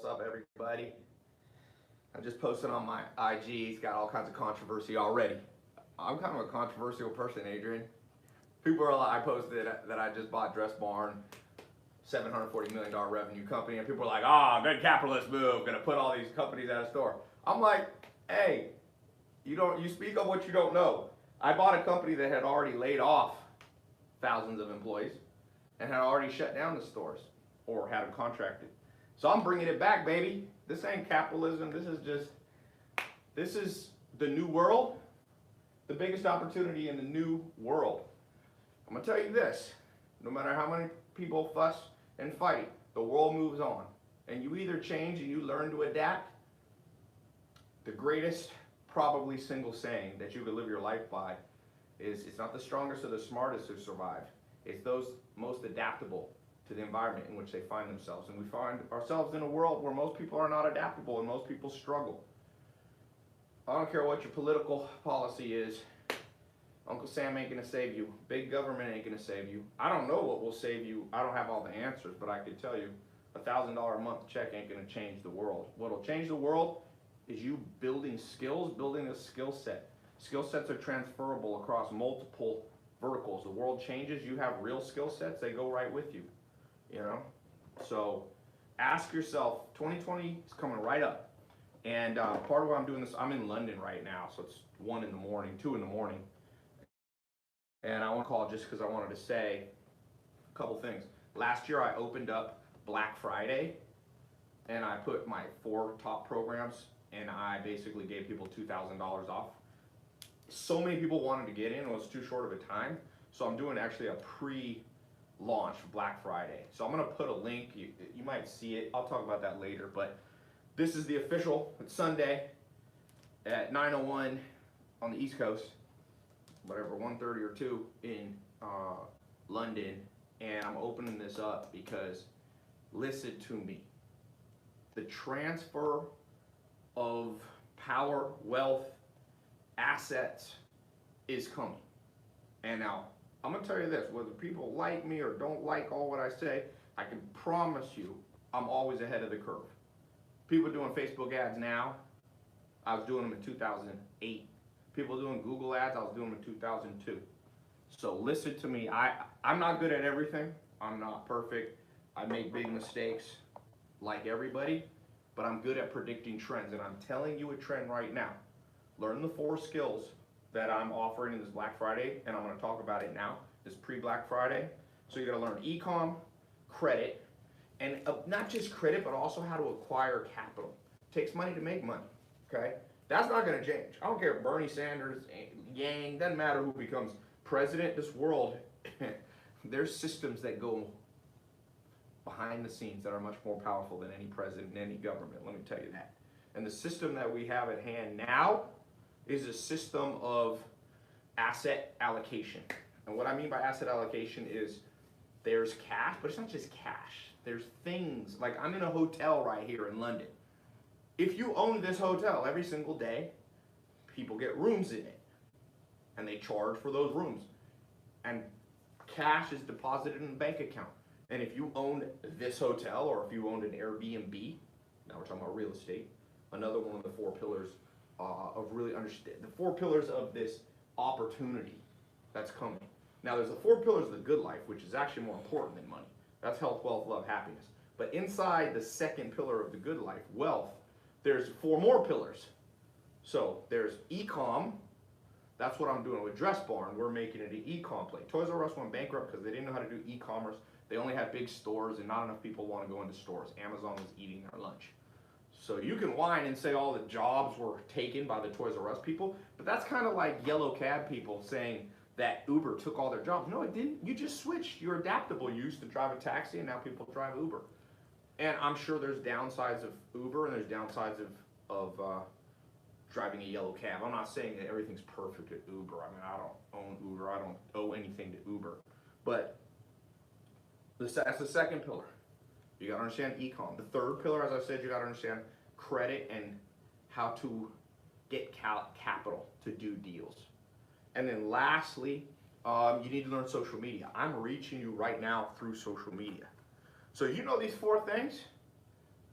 up, everybody? I just posted on my IG. It's got all kinds of controversy already. I'm kind of a controversial person, Adrian. People are like, I posted that I just bought Dress Barn, $740 million revenue company, and people are like, "Ah, good capitalist move, gonna put all these companies out of store." I'm like, hey, you speak of what you don't know. I bought a company that had already laid off thousands of employees and had already shut down the stores or had them contracted. So I'm bringing it back, baby. This ain't capitalism. This is the new world, the biggest opportunity in the new world. I'm gonna tell you this, no matter how many people fuss and fight, the world moves on. And you either change and you learn to adapt. The greatest, probably single saying that you could live your life by is, it's not the strongest or the smartest who survive. It's those most adaptable to the environment in which they find themselves. And we find ourselves in a world where most people are not adaptable and most people struggle. I don't care what your political policy is. Uncle Sam ain't gonna save you. Big government ain't gonna save you. I don't know what will save you. I don't have all the answers, but I can tell you $1,000 a month check ain't gonna change the world. What'll change the world is you building skills, building a skill set. Skill sets are transferable across multiple verticals. The world changes, you have real skill sets, they go right with you. You know? So ask yourself, 2020 is coming right up. And part of why I'm doing this, I'm in London right now, so it's 1 in the morning, 2 in the morning. And I want to call just because I wanted to say a couple things. Last year I opened up Black Friday and I put my 4 top programs and I basically gave people $2,000 off. So many people wanted to get in, it was too short of a time. So I'm doing actually a pre-launch Black Friday. So I'm gonna put a link, you might see it, I'll talk about that later, but this is the official, it's Sunday at 9:01 on the East Coast, whatever, 1:30 or 2 in London, and I'm opening this up because, listen to me, the transfer of power, wealth, assets is coming. And now, I'm gonna tell you this, whether people like me or don't like all what I say, I can promise you, I'm always ahead of the curve. People doing Facebook ads now, I was doing them in 2008. People doing Google ads, I was doing them in 2002. So listen to me, I'm not good at everything. I'm not perfect. I make big mistakes like everybody, but I'm good at predicting trends, and I'm telling you a trend right now. Learn the 4 skills that I'm offering in this Black Friday, and I'm gonna talk about it now, this pre-Black Friday. So you're gonna learn e-com, credit, and not just credit, but also how to acquire capital. It takes money to make money, okay? That's not gonna change. I don't care if Bernie Sanders, Yang, doesn't matter who becomes president. This world, there's systems that go behind the scenes that are much more powerful than any president and any government, let me tell you that. And the system that we have at hand now is a system of asset allocation. And what I mean by asset allocation is there's cash, but it's not just cash. There's things, like I'm in a hotel right here in London. If you own this hotel every single day, people get rooms in it and they charge for those rooms. And cash is deposited in a bank account. And if you owned this hotel or if you owned an Airbnb, now we're talking about real estate, another one of the 4 pillars of really understand, the 4 pillars of this opportunity that's coming. Now there's the 4 pillars of the good life, which is actually more important than money. That's health, wealth, love, happiness. But inside the 2nd pillar of the good life, wealth, there's 4 more pillars. So there's e-com. That's what I'm doing with Dress Barn. We're making it an e-com play. Toys R Us went bankrupt because they didn't know how to do e-commerce. They only had big stores and not enough people want to go into stores. Amazon was eating their lunch. So you can whine and say all the jobs were taken by the Toys R Us people, but that's kind of like yellow cab people saying that Uber took all their jobs. No, it didn't. You just switched. You're adaptable. You used to drive a taxi and now people drive Uber. And I'm sure there's downsides of Uber and there's downsides of driving a yellow cab. I'm not saying that everything's perfect at Uber. I mean, I don't own Uber. I don't owe anything to Uber. But that's the 2nd pillar. You got to understand e-com. The 3rd pillar, as I said, you got to understand credit and how to get capital to do deals. And then lastly, you need to learn social media. I'm reaching you right now through social media. So you know these 4 things,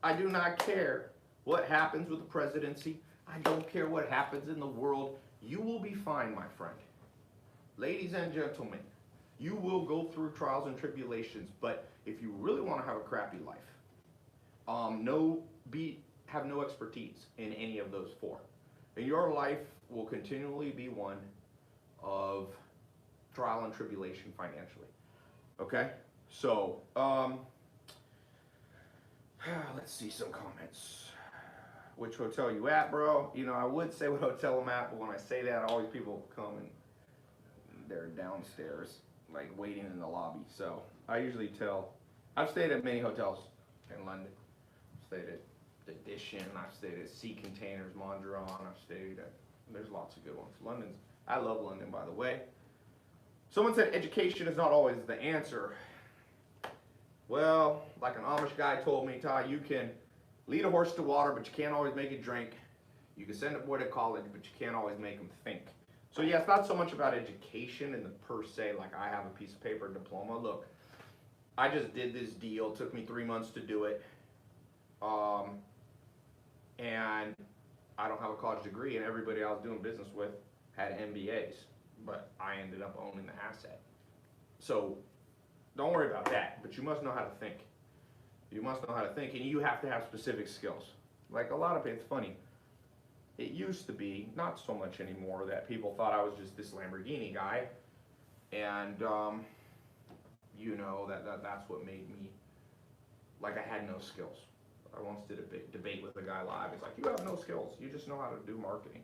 I do not care what happens with the presidency. I don't care what happens in the world. You will be fine, my friend. Ladies and gentlemen, you will go through trials and tribulations, but if you really want to have a crappy life, have no expertise in any of those four. And your life will continually be one of trial and tribulation financially. Okay? So, let's see some comments. Which hotel you at, bro? You know, I would say what hotel I'm at, but when I say that, always people come and they're downstairs, like waiting in the lobby. So I usually I've stayed at many hotels in London. I've stayed at the Edition, I've stayed at Sea Containers, Mondrian, there's lots of good ones. I love London, by the way. Someone said education is not always the answer. Well, like an Amish guy told me, Ty, you can lead a horse to water, but you can't always make it drink. You can send a boy to college, but you can't always make him think. So yeah, it's not so much about education in the per se, like I have a piece of paper diploma. Look, I just did this deal, it took me 3 months to do it. And I don't have a college degree, and everybody I was doing business with had MBAs, but I ended up owning the asset. So don't worry about that, but you must know how to think. You must know how to think, and you have to have specific skills. Like a lot of it's funny. It used to be, not so much anymore, that people thought I was just this Lamborghini guy, and you know, that's what made me, like I had no skills. I once did a debate with a guy live. He's like, you have no skills, you just know how to do marketing.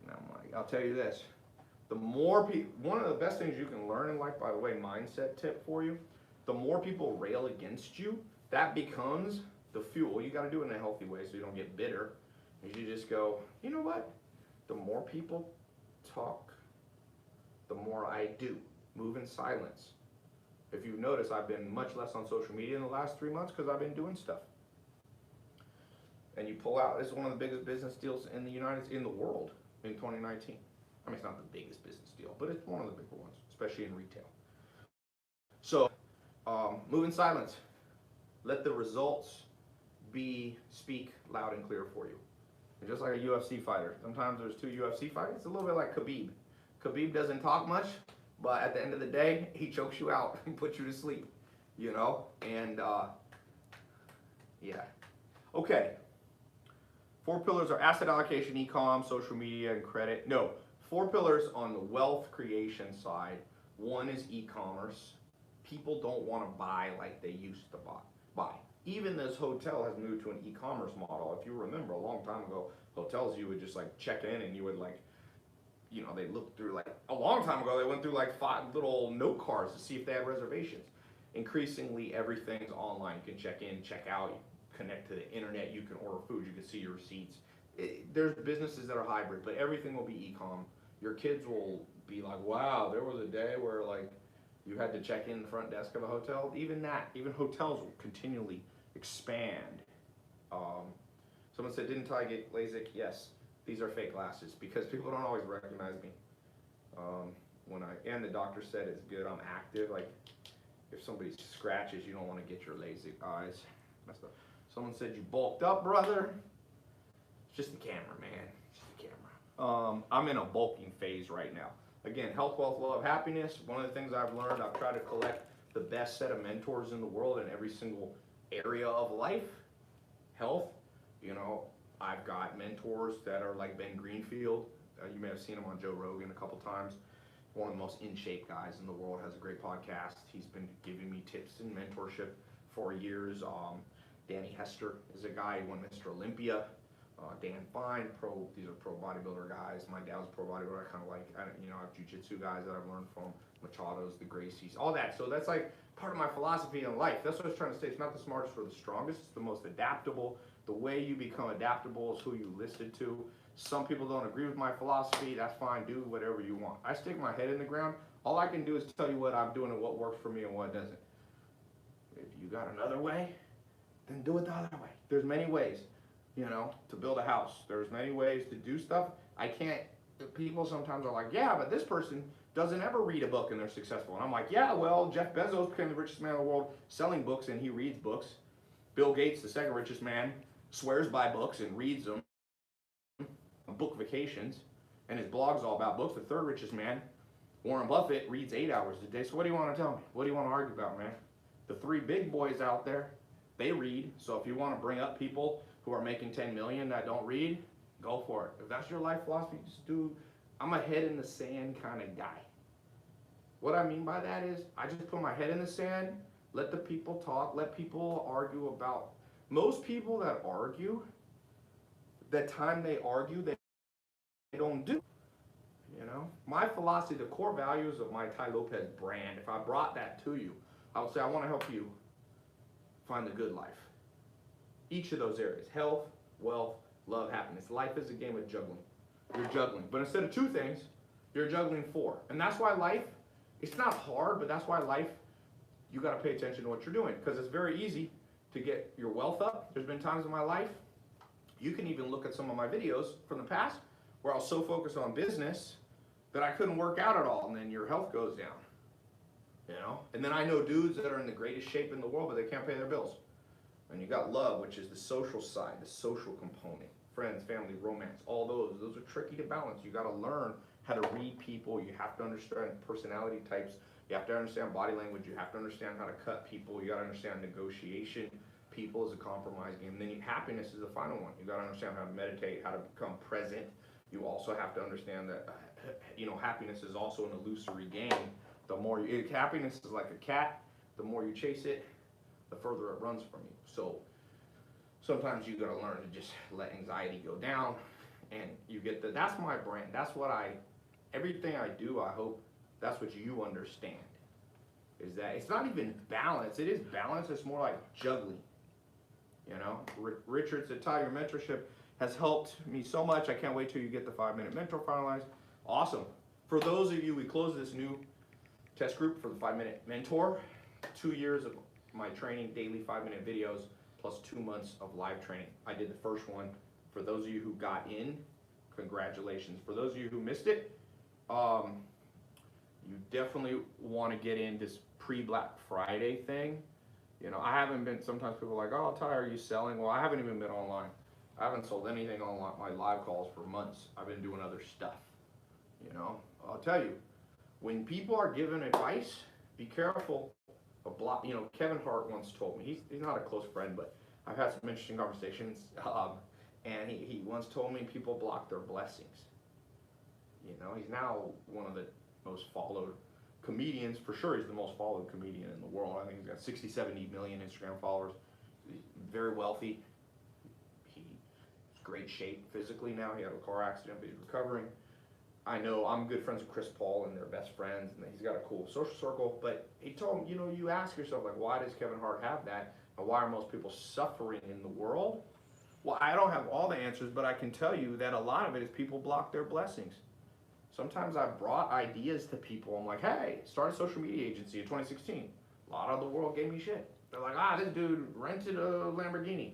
And I'm like, I'll tell you this, the more people, one of the best things you can learn in life, by the way, mindset tip for you, the more people rail against you, that becomes the fuel. You gotta do it in a healthy way so you don't get bitter. You just go, you know what? The more people talk, the more I do. Move in silence. If you've noticed, I've been much less on social media in the last 3 months because I've been doing stuff. And you pull out, this is one of the biggest business deals in the world in 2019. I mean, it's not the biggest business deal, but it's one of the bigger ones, especially in retail. So, move in silence. Let the results speak loud and clear for you. And just like a UFC fighter, sometimes there's two UFC fighters. It's a little bit like Khabib. Khabib doesn't talk much, but at the end of the day, he chokes you out and puts you to sleep, you know? And, yeah. Okay. 4 pillars are asset allocation, e-com, social media, and credit. No, 4 pillars on the wealth creation side. 1 is e-commerce. People don't want to buy like they used to buy. Even this hotel has moved to an e-commerce model. If you remember, a long time ago, hotels, you would just like check in and you would like, you know, they looked through like, a long time ago, they went through like 5 little note cards to see if they had reservations. Increasingly, everything's online. You can check in, check out, you connect to the internet, you can order food, you can see your receipts. There's businesses that are hybrid, but everything will be e-com. Your kids will be like, wow, there was a day where like you had to check in the front desk of a hotel. Even hotels will continually expand. Someone said, didn't Ty get LASIK? Yes, these are fake glasses because people don't always recognize me. And the doctor said it's good, I'm active. Like if somebody scratches, you don't want to get your LASIK eyes messed up. Someone said, you bulked up, brother. It's just the camera, man, it's just the camera. I'm in a bulking phase right now. Again, health, wealth, love, happiness. One of the things I've learned, I've tried to collect the best set of mentors in the world in every single area of life. Health, you know, I've got mentors that are like Ben Greenfield. You may have seen him on Joe Rogan a couple times. One of the most in-shape guys in the world, has a great podcast. He's been giving me tips and mentorship for years. Danny Hester is a guy who won Mr. Olympia. Dan Fine, these are pro bodybuilder guys. My dad was a pro bodybuilder. I kind of like, you know, I have jiu-jitsu guys that I've learned from, Machados, the Gracies, all that. So that's like part of my philosophy in life. That's what I was trying to say. It's not the smartest or the strongest. It's the most adaptable. The way you become adaptable is who you listen to. Some people don't agree with my philosophy. That's fine. Do whatever you want. I stick my head in the ground. All I can do is tell you what I'm doing and what works for me and what doesn't. If you got another way, then do it the other way. There's many ways, you know, to build a house. There's many ways to do stuff. People sometimes are like, yeah, but this person doesn't ever read a book and they're successful. And I'm like, yeah, well, Jeff Bezos became the richest man in the world selling books and he reads books. Bill Gates, the second richest man, swears by books and reads them on book vacations, and his blog's all about books. The third richest man, Warren Buffett, reads 8 hours a day. So what do you want to tell me? What do you want to argue about, man? The three big boys out there, they read. So if you want to bring up people who are making 10 million that don't read, go for it. If that's your life philosophy, just do. I'm a head in the sand kind of guy. What I mean by that is I just put my head in the sand, let the people talk, let people argue about. Most people that argue, the time they argue, they don't do. You know, my philosophy, the core values of my Tai Lopez brand, if I brought that to you, I would say I want to help you find the good life. Each of those areas: health, wealth, love, happiness. Life is a game of juggling. You're juggling. But instead of two things, you're juggling four. And that's why life, it's not hard, but that's why life, you got to pay attention to what you're doing, because it's very easy to get your wealth up. There's been times in my life, you can even look at some of my videos from the past where I was so focused on business that I couldn't work out at all, and then your health goes down, you know? And then I know dudes that are in the greatest shape in the world, but they can't pay their bills. And you got love, which is the social side, the social component. Friends, family, romance, all those are tricky to balance. You got to learn how to read people. You have to understand personality types. You have to understand body language. You have to understand how to cut people. You got to understand negotiation. People is a compromise game. And then happiness is the final one. You got to understand how to meditate, how to become present. You also have to understand that, you know, happiness is also an illusory game. The more happiness is like a cat. The more you chase it, the further it runs from you. So sometimes you got to learn to just let anxiety go down, and you get that's my brand. That's what everything I do, I hope that's what you understand, is that it's not even balance. It is balance. It's more like juggling. You know, Richard said, Tai, your mentorship has helped me so much. I can't wait till you get the 5-minute mentor finalized. Awesome. For those of you, we closed this new test group for the 5-minute mentor. 2 years of my training, daily 5-minute videos, plus 2 months of live training. I did the first one. For those of you who got in, congratulations. For those of you who missed it, you definitely want to get in this pre-Black Friday thing. You know, I haven't been, sometimes people are like, oh, Tai, are you selling? Well, I haven't even been online. I haven't sold anything on my live calls for months. I've been doing other stuff. You know, I'll tell you, when people are giving advice, be careful of block. You know, Kevin Hart once told me, he's not a close friend, but I've had some interesting conversations, and he once told me people block their blessings. You know, he's now one of the most followed comedians. For sure, he's the most followed comedian in the world. I think he's got 60, 70 million Instagram followers. He's very wealthy. He's great shape physically now. He had a car accident, but he's recovering. I know I'm good friends with Chris Paul, and they're best friends, and he's got a cool social circle. But he told him, you know, you ask yourself, like, why does Kevin Hart have that? And why are most people suffering in the world? Well, I don't have all the answers, but I can tell you that a lot of it is people block their blessings. Sometimes I've brought ideas to people. I'm like, hey, start a social media agency in 2016. A lot of the world gave me shit. They're like, this dude rented a Lamborghini.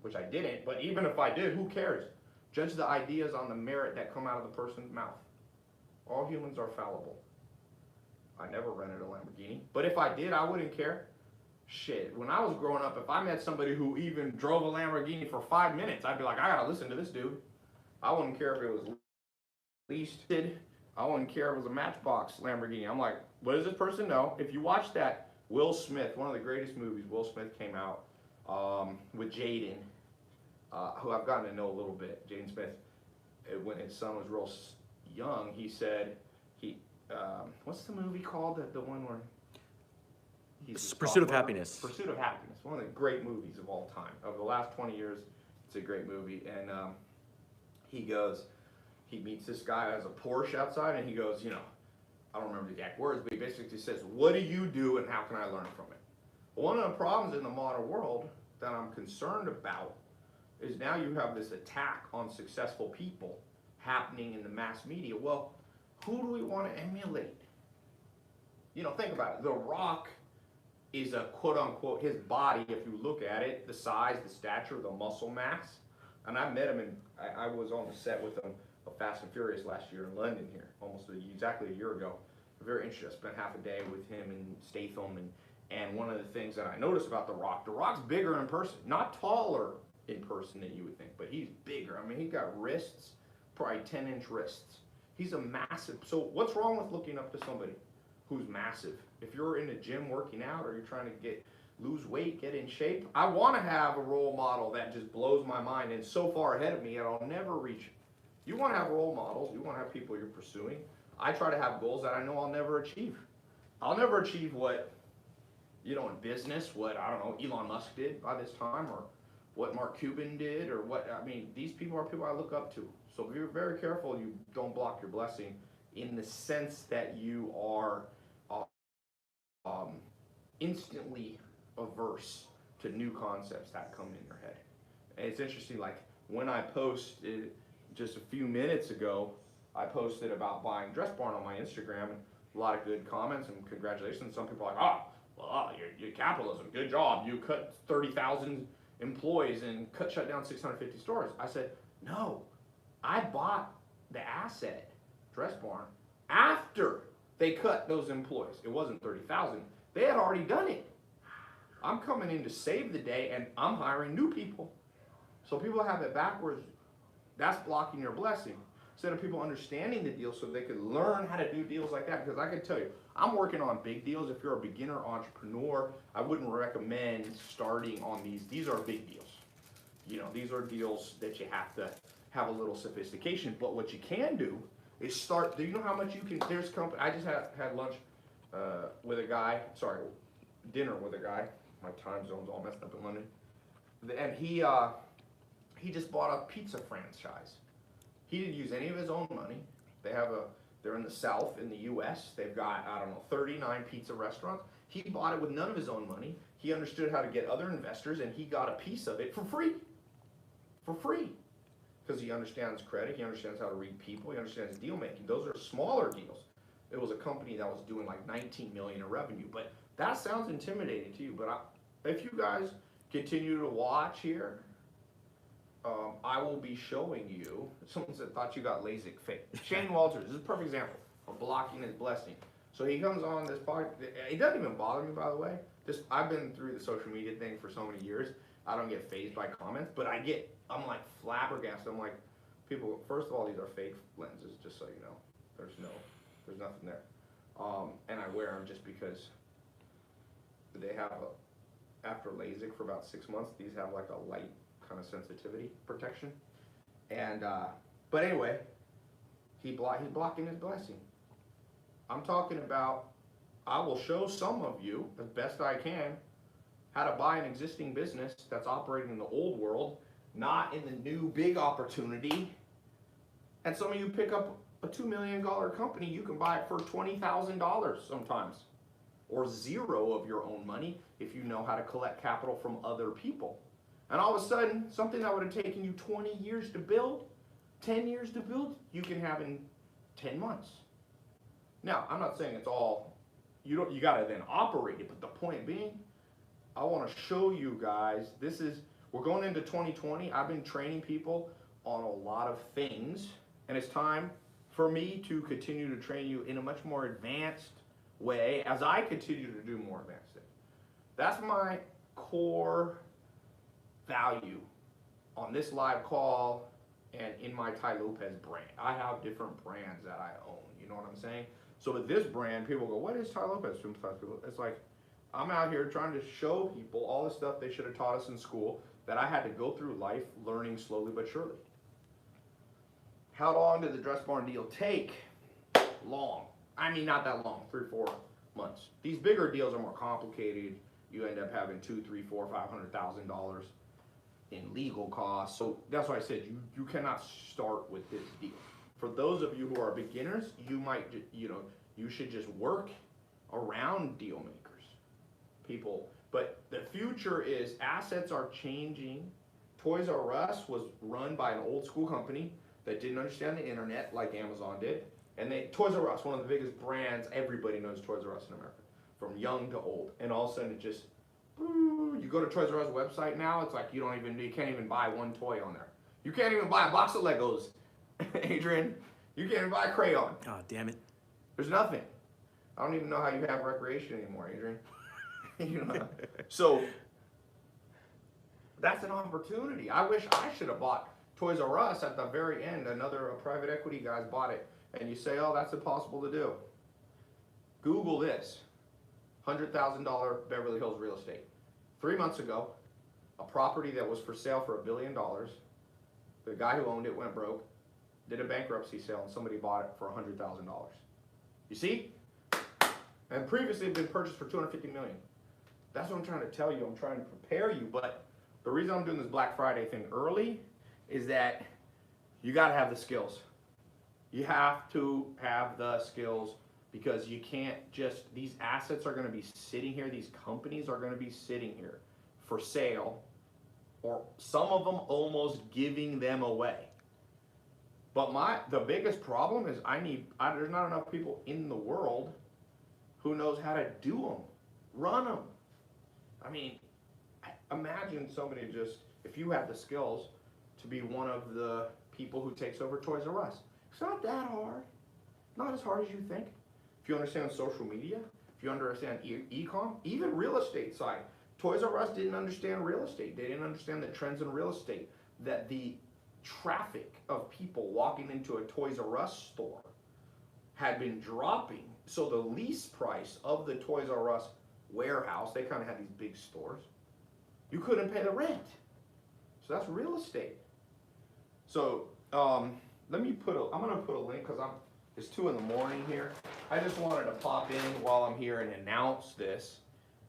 Which I didn't, but even if I did, who cares? Judge the ideas on the merit that come out of the person's mouth. All humans are fallible. I never rented a Lamborghini, but if I did, I wouldn't care. Shit, when I was growing up, if I met somebody who even drove a Lamborghini for 5 minutes, I'd be like, I gotta listen to this dude. I wouldn't care if it was leased. I wouldn't care if it was a Matchbox Lamborghini. I'm like, what does this person know? If you watch that Will Smith, one of the greatest movies, Will Smith came out with Jaden, who I've gotten to know a little bit. Jaden Smith, when his son was real young, he said, what's the movie called? The one where he's Pursuit of Happiness. Pursuit of Happiness, one of the great movies of all time. Of the last 20 years, it's a great movie. And he meets this guy who has a Porsche outside, and he goes, you know, I don't remember the exact words, but he basically says, what do you do and how can I learn from it? One of the problems in the modern world that I'm concerned about is now you have this attack on successful people happening in the mass media. Well, who do we want to emulate? You know, think about it. The Rock is a quote-unquote, his body, if you look at it, the size, the stature, the muscle mass. And I met him, and I was on the set with him of Fast and Furious last year in London here, exactly a year ago. Very interesting. I spent half a day with him and Statham, And one of the things that I noticed about The Rock's bigger in person, not taller in person than you would think, but he's bigger. I mean, he's got wrists, probably 10-inch wrists. He's a massive, so what's wrong with looking up to somebody who's massive? If you're in the gym working out or you're trying to lose weight, get in shape, I want to have a role model that just blows my mind and so far ahead of me and I'll never reach it. You want to have role models, you want to have people you're pursuing. I try to have goals that I know I'll never achieve. I'll never achieve what, in business, what, I don't know, Elon Musk did by this time, or what Mark Cuban did, or these people are people I look up to. So be very careful you don't block your blessing in the sense that you are instantly averse to new concepts that come in your head. And it's interesting, like when I posted just a few minutes ago, I posted about buying Dress Barn on my Instagram, and a lot of good comments and congratulations. Some people are like, you're capitalism, good job. You cut 30,000 employees and shut down 650 stores. I said, no, I bought the asset, Dress Barn, after they cut those employees. It wasn't 30,000. They had already done it. I'm coming in to save the day and I'm hiring new people. So people have it backwards. That's blocking your blessing. Instead of people understanding the deal so they could learn how to do deals like that. Because I can tell you, I'm working on big deals. If you're a beginner entrepreneur, I wouldn't recommend starting on these. These are big deals. These are deals that you have to have a little sophistication. But what you can do is start. Do you know how much you can? There's company. I just had lunch with a guy. Sorry, dinner with a guy. My time zone's all messed up in London. And he just bought a pizza franchise. He didn't use any of his own money. They're in the South, in the U.S. They've got, 39 pizza restaurants. He bought it with none of his own money. He understood how to get other investors, and he got a piece of it for free. For free. Because he understands credit, he understands how to read people, he understands deal making. Those are smaller deals. It was a company that was doing like 19 million in revenue. But that sounds intimidating to you. But if you guys continue to watch here, I will be showing you, someone said, thought you got LASIK fake. Shane Walters, this is a perfect example of blocking his blessing. So he comes on this podcast, it doesn't even bother me, by the way. I've been through the social media thing for so many years, I don't get fazed by comments, but I'm like flabbergasted. I'm like, people, first of all, these are fake lenses, just so you know. There's nothing there. And I wear them just because they have, after LASIK for about 6 months, these have like a light kind of sensitivity protection. And but anyway, he's blocking his blessing. I'm talking about, I will show some of you as best I can how to buy an existing business that's operating in the old world, not in the new big opportunity. And some of you pick up a $2 million company, you can buy it for $20,000 sometimes, or zero of your own money if you know how to collect capital from other people. And all of a sudden, something that would have taken you 20 years to build, 10 years to build, you can have in 10 months. Now, I'm not saying it's all, you gotta then operate it, but the point being, I wanna show you guys, we're going into 2020, I've been training people on a lot of things, and it's time for me to continue to train you in a much more advanced way as I continue to do more advanced things. That's my core value on this live call and in my Ty Lopez brand. I have different brands that I own, you know what I'm saying? So with this brand, people go, what is Ty Lopez? It's like, I'm out here trying to show people all the stuff they should have taught us in school that I had to go through life learning slowly but surely. How long did the Dress Barn deal take? Long. I mean, not that long, 3-4 months. These bigger deals are more complicated. You end up having $200,000, $300,000, $400,000, $500,000 in legal costs. So that's why I said you cannot start with this deal. For those of you who are beginners, you should just work around deal makers, people. But the future is assets are changing. Toys R Us was run by an old school company that didn't understand the internet like Amazon did. And Toys R Us, one of the biggest brands, everybody knows Toys R Us in America, from young to old. And all of a sudden it just, you go to Toys R Us website now, it's like you can't even buy one toy on there. You can't even buy a box of Legos, Adrian. You can't even buy a crayon. Oh, damn it. There's nothing. I don't even know how you have recreation anymore, Adrian. You know? So that's an opportunity. I wish I should have bought Toys R Us at the very end. Another private equity guys bought it. And you say, oh, that's impossible to do. Google this. $100,000 Beverly Hills real estate. 3 months ago, a property that was for sale for $1 billion. The guy who owned it went broke, did a bankruptcy sale, and somebody bought it for $100,000. You see? And previously it had been purchased for $250 million. That's what I'm trying to tell you. I'm trying to prepare you. But the reason I'm doing this Black Friday thing early is that you got to have the skills. You have to have the skills, because you can't just, these assets are going to be sitting here, these companies are going to be sitting here for sale, or some of them almost giving them away. But the biggest problem is there's not enough people in the world who knows how to do them, run them. I mean, imagine somebody just, if you have the skills to be one of the people who takes over Toys R Us. It's not that hard. Not as hard as you think. If you understand social media, if you understand e-com, even real estate side. Toys R Us didn't understand real estate. They didn't understand the trends in real estate, that the traffic of people walking into a Toys R Us store had been dropping. So the lease price of the Toys R Us warehouse, they kind of had these big stores, you couldn't pay the rent. So that's real estate. So I'm gonna put a link, because it's 2 in the morning here. I just wanted to pop in while I'm here and announce this.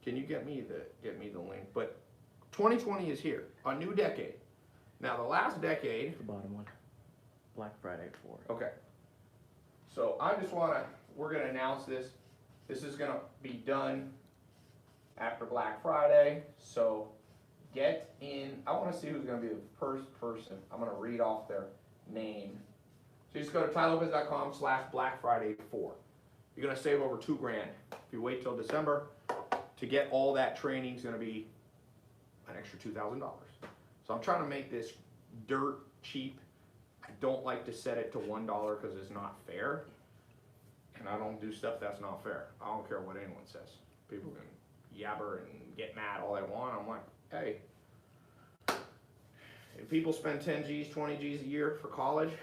Can you get me the link? But 2020 is here, a new decade. Now the last decade. The bottom one. Black Friday 4. Okay. So we're gonna announce this. This is gonna be done after Black Friday. So get in. I want to see who's gonna be the first person. I'm gonna read off their name. So you just go to tylopez.com/Black Friday 4. You're gonna save over $2,000. If you wait till December to get all that training, is gonna be an extra $2,000. So I'm trying to make this dirt cheap. I don't like to set it to $1 because it's not fair, and I don't do stuff that's not fair. I don't care what anyone says. People can yabber and get mad all they want. I'm like, hey, if people spend 10 G's, 20 G's a year for college,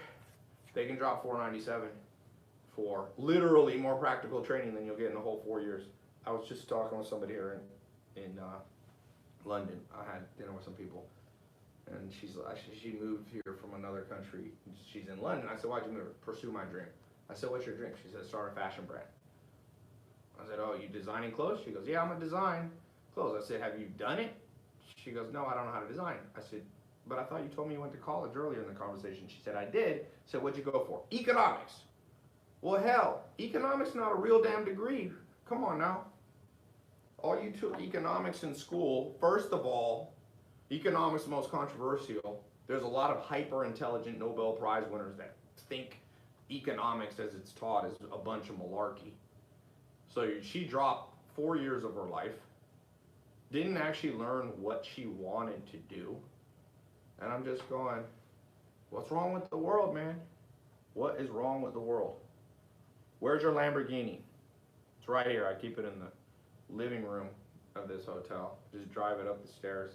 they can drop $497 for literally more practical training than you'll get in the whole 4 years. I was just talking with somebody here in London. I had dinner with some people, and she moved here from another country. She's in London. I said, why'd you move? Pursue my dream. I said, what's your dream? She said, start a fashion brand. I said, oh, you designing clothes? She goes, yeah, I'm gonna design clothes. I said, have you done it? She goes, no, I don't know how to design. I said, but I thought you told me you went to college earlier in the conversation. She said, I did. I said, what'd you go for? Economics. Well, hell, economics is not a real damn degree. Come on now. All you took economics in school, first of all, economics is the most controversial. There's a lot of hyper-intelligent Nobel Prize winners that think economics as it's taught is a bunch of malarkey. So she dropped 4 years of her life, didn't actually learn what she wanted to do. And I'm just going, what's wrong with the world, man? What is wrong with the world? Where's your Lamborghini? It's right here. I keep it in the living room of this hotel. Just drive it up the stairs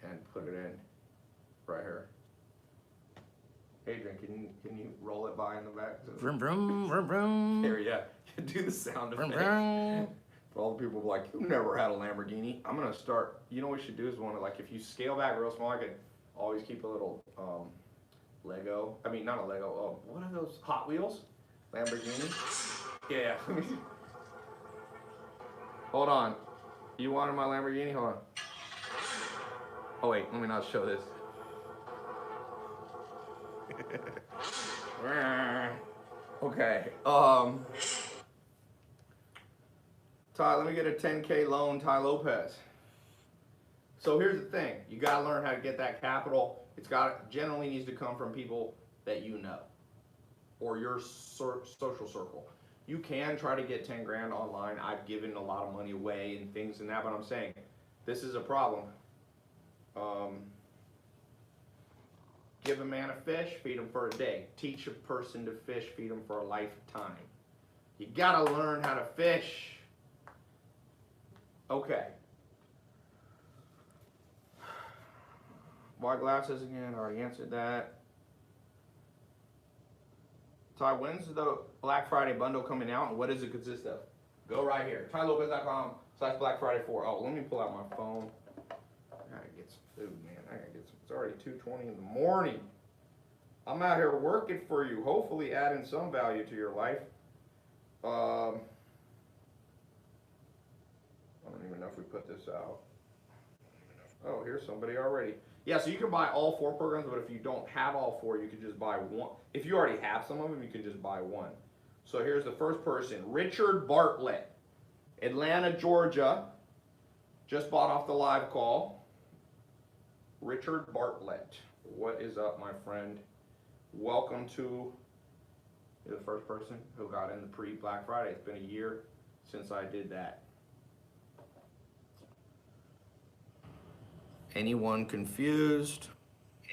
and put it in right here. Adrian, can you roll it by in the back? Vroom, vroom, vroom, vroom. Here, yeah. Do the sound Vroom, effect. vroom. For all the people who are like, you never had a Lamborghini. I'm gonna start. You know what we should do is if you scale back real small, I could always keep a little Lego. I mean, not a Lego. What are those? Hot Wheels? Lamborghini? Yeah. Hold on. You wanted my Lamborghini? Hold on. Oh wait, let me not show this. Okay. Ty, let me get a 10K loan, Ty Lopez. So here's the thing. You gotta learn how to get that capital. Generally needs to come from people that you know, or your social circle. You can try to get 10 grand online. I've given a lot of money away and things and that, but I'm saying, this is a problem. Give a man a fish, feed him for a day. Teach a person to fish, feed him for a lifetime. You gotta learn how to fish. Okay. Why glasses again? I already answered that. Ty, when's the Black Friday bundle coming out and what does it consist of? Go right here. TyLopez.com/Black Friday 4. Oh, let me pull out my phone. I gotta get some food, man. I gotta get some. It's already 2:20 in the morning. I'm out here working for you, hopefully adding some value to your life. I don't even know if we put this out. Oh, here's somebody already. Yeah, so you can buy all 4 programs, but if you don't have all 4, you can just buy one. If you already have some of them, you can just buy one. So here's the first person, Richard Bartlett, Atlanta, Georgia. Just bought off the live call. Richard Bartlett, what is up, my friend? Welcome to the first person who got in the pre-Black Friday. It's been a year since I did that. Anyone confused?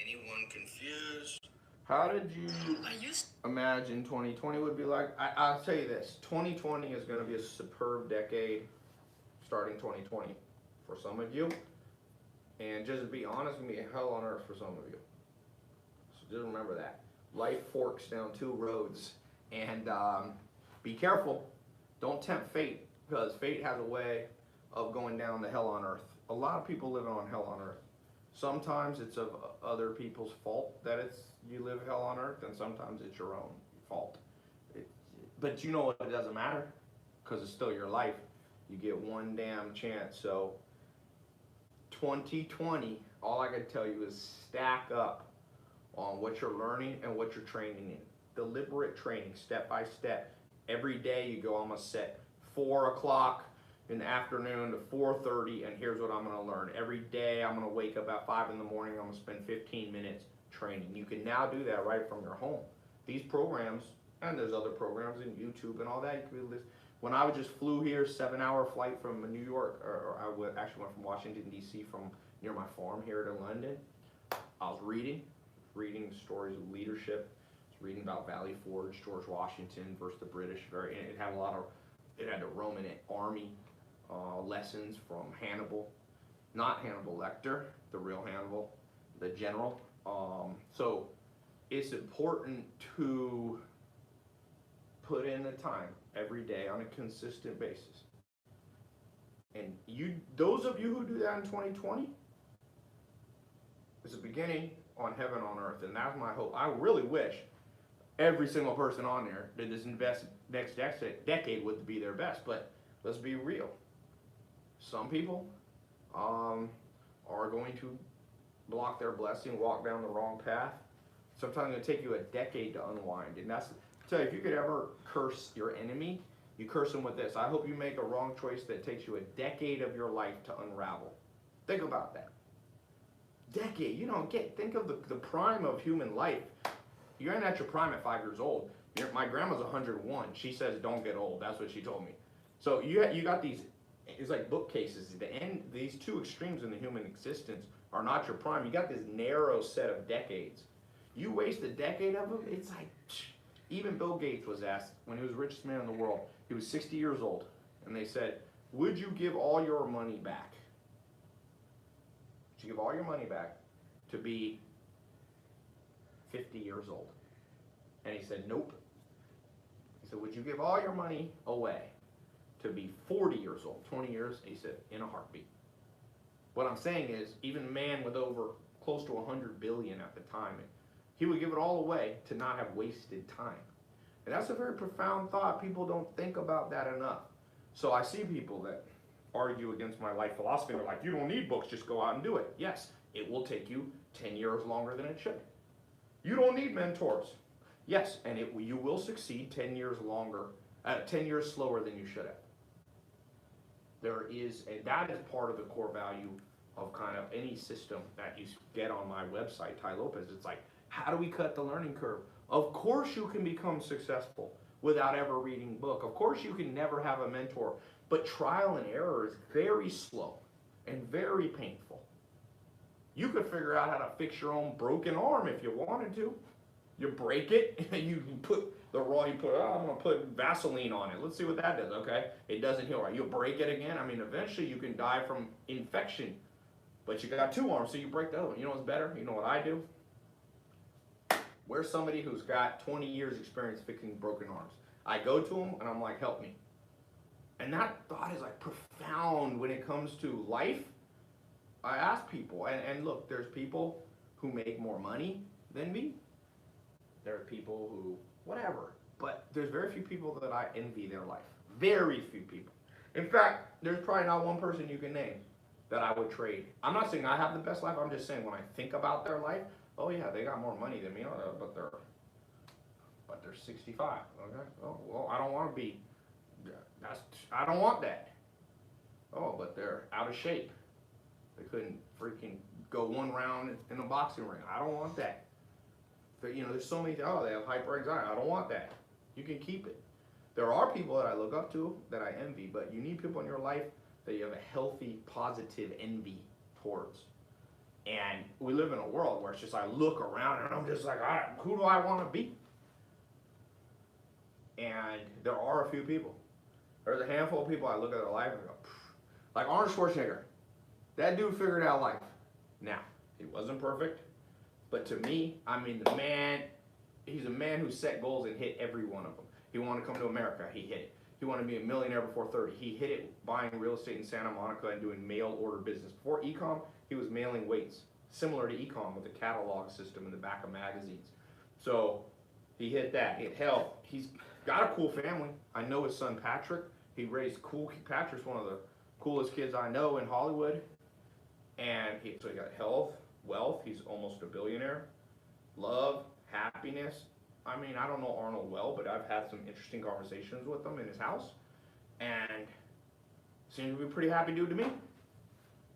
Anyone confused? How did you imagine 2020 would be like? I'll tell you this, 2020 is going to be a superb decade starting 2020 for some of you. And just to be honest, it's going to be hell on earth for some of you. So just remember that. Life forks down 2 roads. And be careful. Don't tempt fate, because fate has a way of going down to hell on earth. A lot of people live on hell on earth. Sometimes it's of other people's fault that you live hell on earth, and sometimes it's your own fault. But you know what? It doesn't matter, because it's still your life. You get one damn chance. So 2020, all I can tell you is stack up on what you're learning and what you're training in. Deliberate training, step by step. Every day you go, I'm gonna set 4 o'clock in the afternoon to 4:30, and here's what I'm gonna learn. Every day I'm gonna wake up at 5 in the morning, I'm gonna spend 15 minutes training. You can now do that right from your home. These programs, and there's other programs in YouTube and all that, you can listen. When I just flew here, 7-hour flight from New York, or I actually went from Washington, D.C. from near my farm here to London, I was reading stories of leadership, reading about Valley Forge, George Washington versus the British. It had the Roman army lessons from Hannibal, not Hannibal Lecter, the real Hannibal, the general. So it's important to put in the time every day on a consistent basis. And those of you who do that in 2020, it's a beginning on heaven on earth, and that's my hope. I really wish every single person on there that this next decade would be their best, but let's be real. Some people are going to block their blessing, walk down the wrong path. Sometimes it's going to take you a decade to unwind, and that's, tell you, if you could ever curse your enemy, you curse them with this. I hope you make a wrong choice that takes you a decade of your life to unravel. Think about that. Decade, think of the prime of human life. You're at your prime at 5 years old. My grandma's 101. She says don't get old. That's what she told me. So you got these, it's like bookcases. The end, these 2 extremes in the human existence are not your prime. You got this narrow set of decades. You waste a decade of them, it's like, even Bill Gates was asked when he was the richest man in the world. He was 60 years old, and they said, would you give all your money back? Would you give all your money back to be 50 years old? And he said, nope. He said, would you give all your money away to be 40 years old, 20 years? He said, in a heartbeat. What I'm saying is, even a man with over close to 100 billion at the time, he would give it all away to not have wasted time. And that's a very profound thought. People don't think about that enough. So I see people that argue against my life philosophy. They're like, you don't need books, just go out and do it. Yes, it will take you 10 years longer than it should. You don't need mentors. Yes, and you will succeed 10 years slower than you should have. And that is part of the core value of kind of any system that you get on my website, Ty Lopez. It's like, how do we cut the learning curve? Of course you can become successful without ever reading a book. Of course you can never have a mentor, but trial and error is very slow and very painful. You could figure out how to fix your own broken arm if you wanted to. You break it, and you put The raw, you put, oh, I'm gonna put Vaseline on it. Let's see what that does. Okay, it doesn't heal right. You'll break it again. I mean, eventually you can die from infection, but you got two arms, so you break the other one. You know what's better? You know what I do? Where's somebody who's got 20 years experience fixing broken arms? I go to them and I'm like, help me. And that thought is like profound when it comes to life. I ask people, and look, there's people who make more money than me. There are people who, whatever. But there's very few people that I envy their life. Very few people. In fact, there's probably not one person you can name that I would trade. I'm not saying I have the best life. I'm just saying when I think about their life, oh yeah, they got more money than me, but they're 65. Okay. Oh well, I don't want to be. I don't want that. Oh, but they're out of shape. They couldn't freaking go one round in a boxing ring. I don't want that. But, there's so many. Oh, they have hyper anxiety. I don't want that. You can keep it. There are people that I look up to that I envy, but you need people in your life that you have a healthy, positive envy towards. And we live in a world where it's just I look around and I'm just like, who do I want to be? And there are a few people. There's a handful of people I look at their life and go, pfft. Like Arnold Schwarzenegger. That dude figured out life. Now, he wasn't perfect, but to me, I mean, he's a man who set goals and hit every one of them. He wanted to come to America, he hit it. He wanted to be a millionaire before 30. He hit it buying real estate in Santa Monica and doing mail order business. Before e-com, he was mailing weights, similar to e-com with a catalog system in the back of magazines. So he hit that, he hit health. He's got a cool family. I know his son Patrick. He raised cool. Patrick's one of the coolest kids I know in Hollywood. And so he got health, wealth. He's almost a billionaire. Love, happiness. I mean, I don't know Arnold well, but I've had some interesting conversations with him in his house. And seems to be a pretty happy dude to me.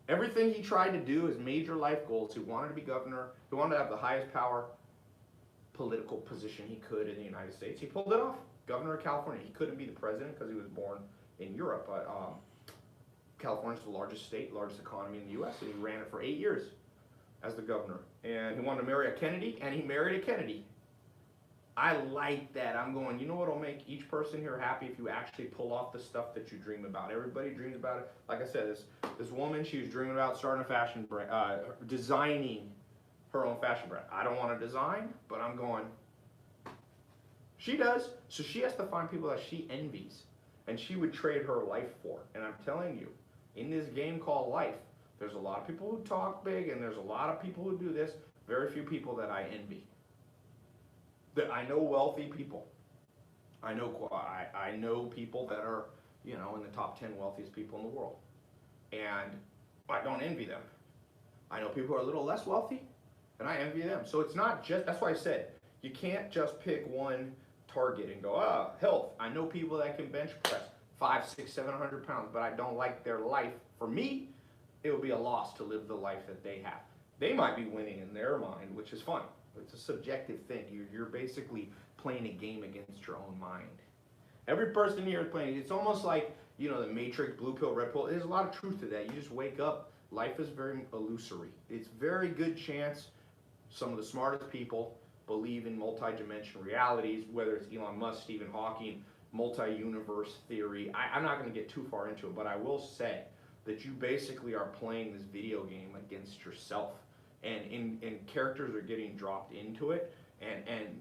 Everything he tried to do, his major life goals, he wanted to be governor. He wanted to have the highest power political position he could in the United States. He pulled it off. Governor of California. He couldn't be the president because he was born in Europe, but California's the largest state, largest economy in the U.S., and he ran it for 8 years as the governor. And he wanted to marry a Kennedy, and he married a Kennedy. I like that. I'm going, you know what will make each person here happy if you actually pull off the stuff that you dream about. Everybody dreams about it. Like I said, this woman, she was dreaming about starting a fashion brand, designing her own fashion brand. I don't want to design, but I'm going, she does. So she has to find people that she envies and she would trade her life for. And I'm telling you, in this game called life, there's a lot of people who talk big and there's a lot of people who do this. Very few people that I envy. I know wealthy people. I know people that are, in the top 10 wealthiest people in the world. And I don't envy them. I know people who are a little less wealthy and I envy them. So it's not just, that's why I said, you can't just pick one target and go, health. I know people that can bench press 500, 600, 700 pounds, but I don't like their life. For me, it would be a loss to live the life that they have. They might be winning in their mind, which is fun. It's a subjective thing. You're basically playing a game against your own mind. Every person here is playing. It's almost like, the Matrix, blue pill, red pill. There's a lot of truth to that. You just wake up. Life is very illusory. It's very good chance some of the smartest people believe in multi-dimensional realities, whether it's Elon Musk, Stephen Hawking, multi-universe theory. I'm not going to get too far into it, but I will say that you basically are playing this video game against yourself. And characters are getting dropped into it, and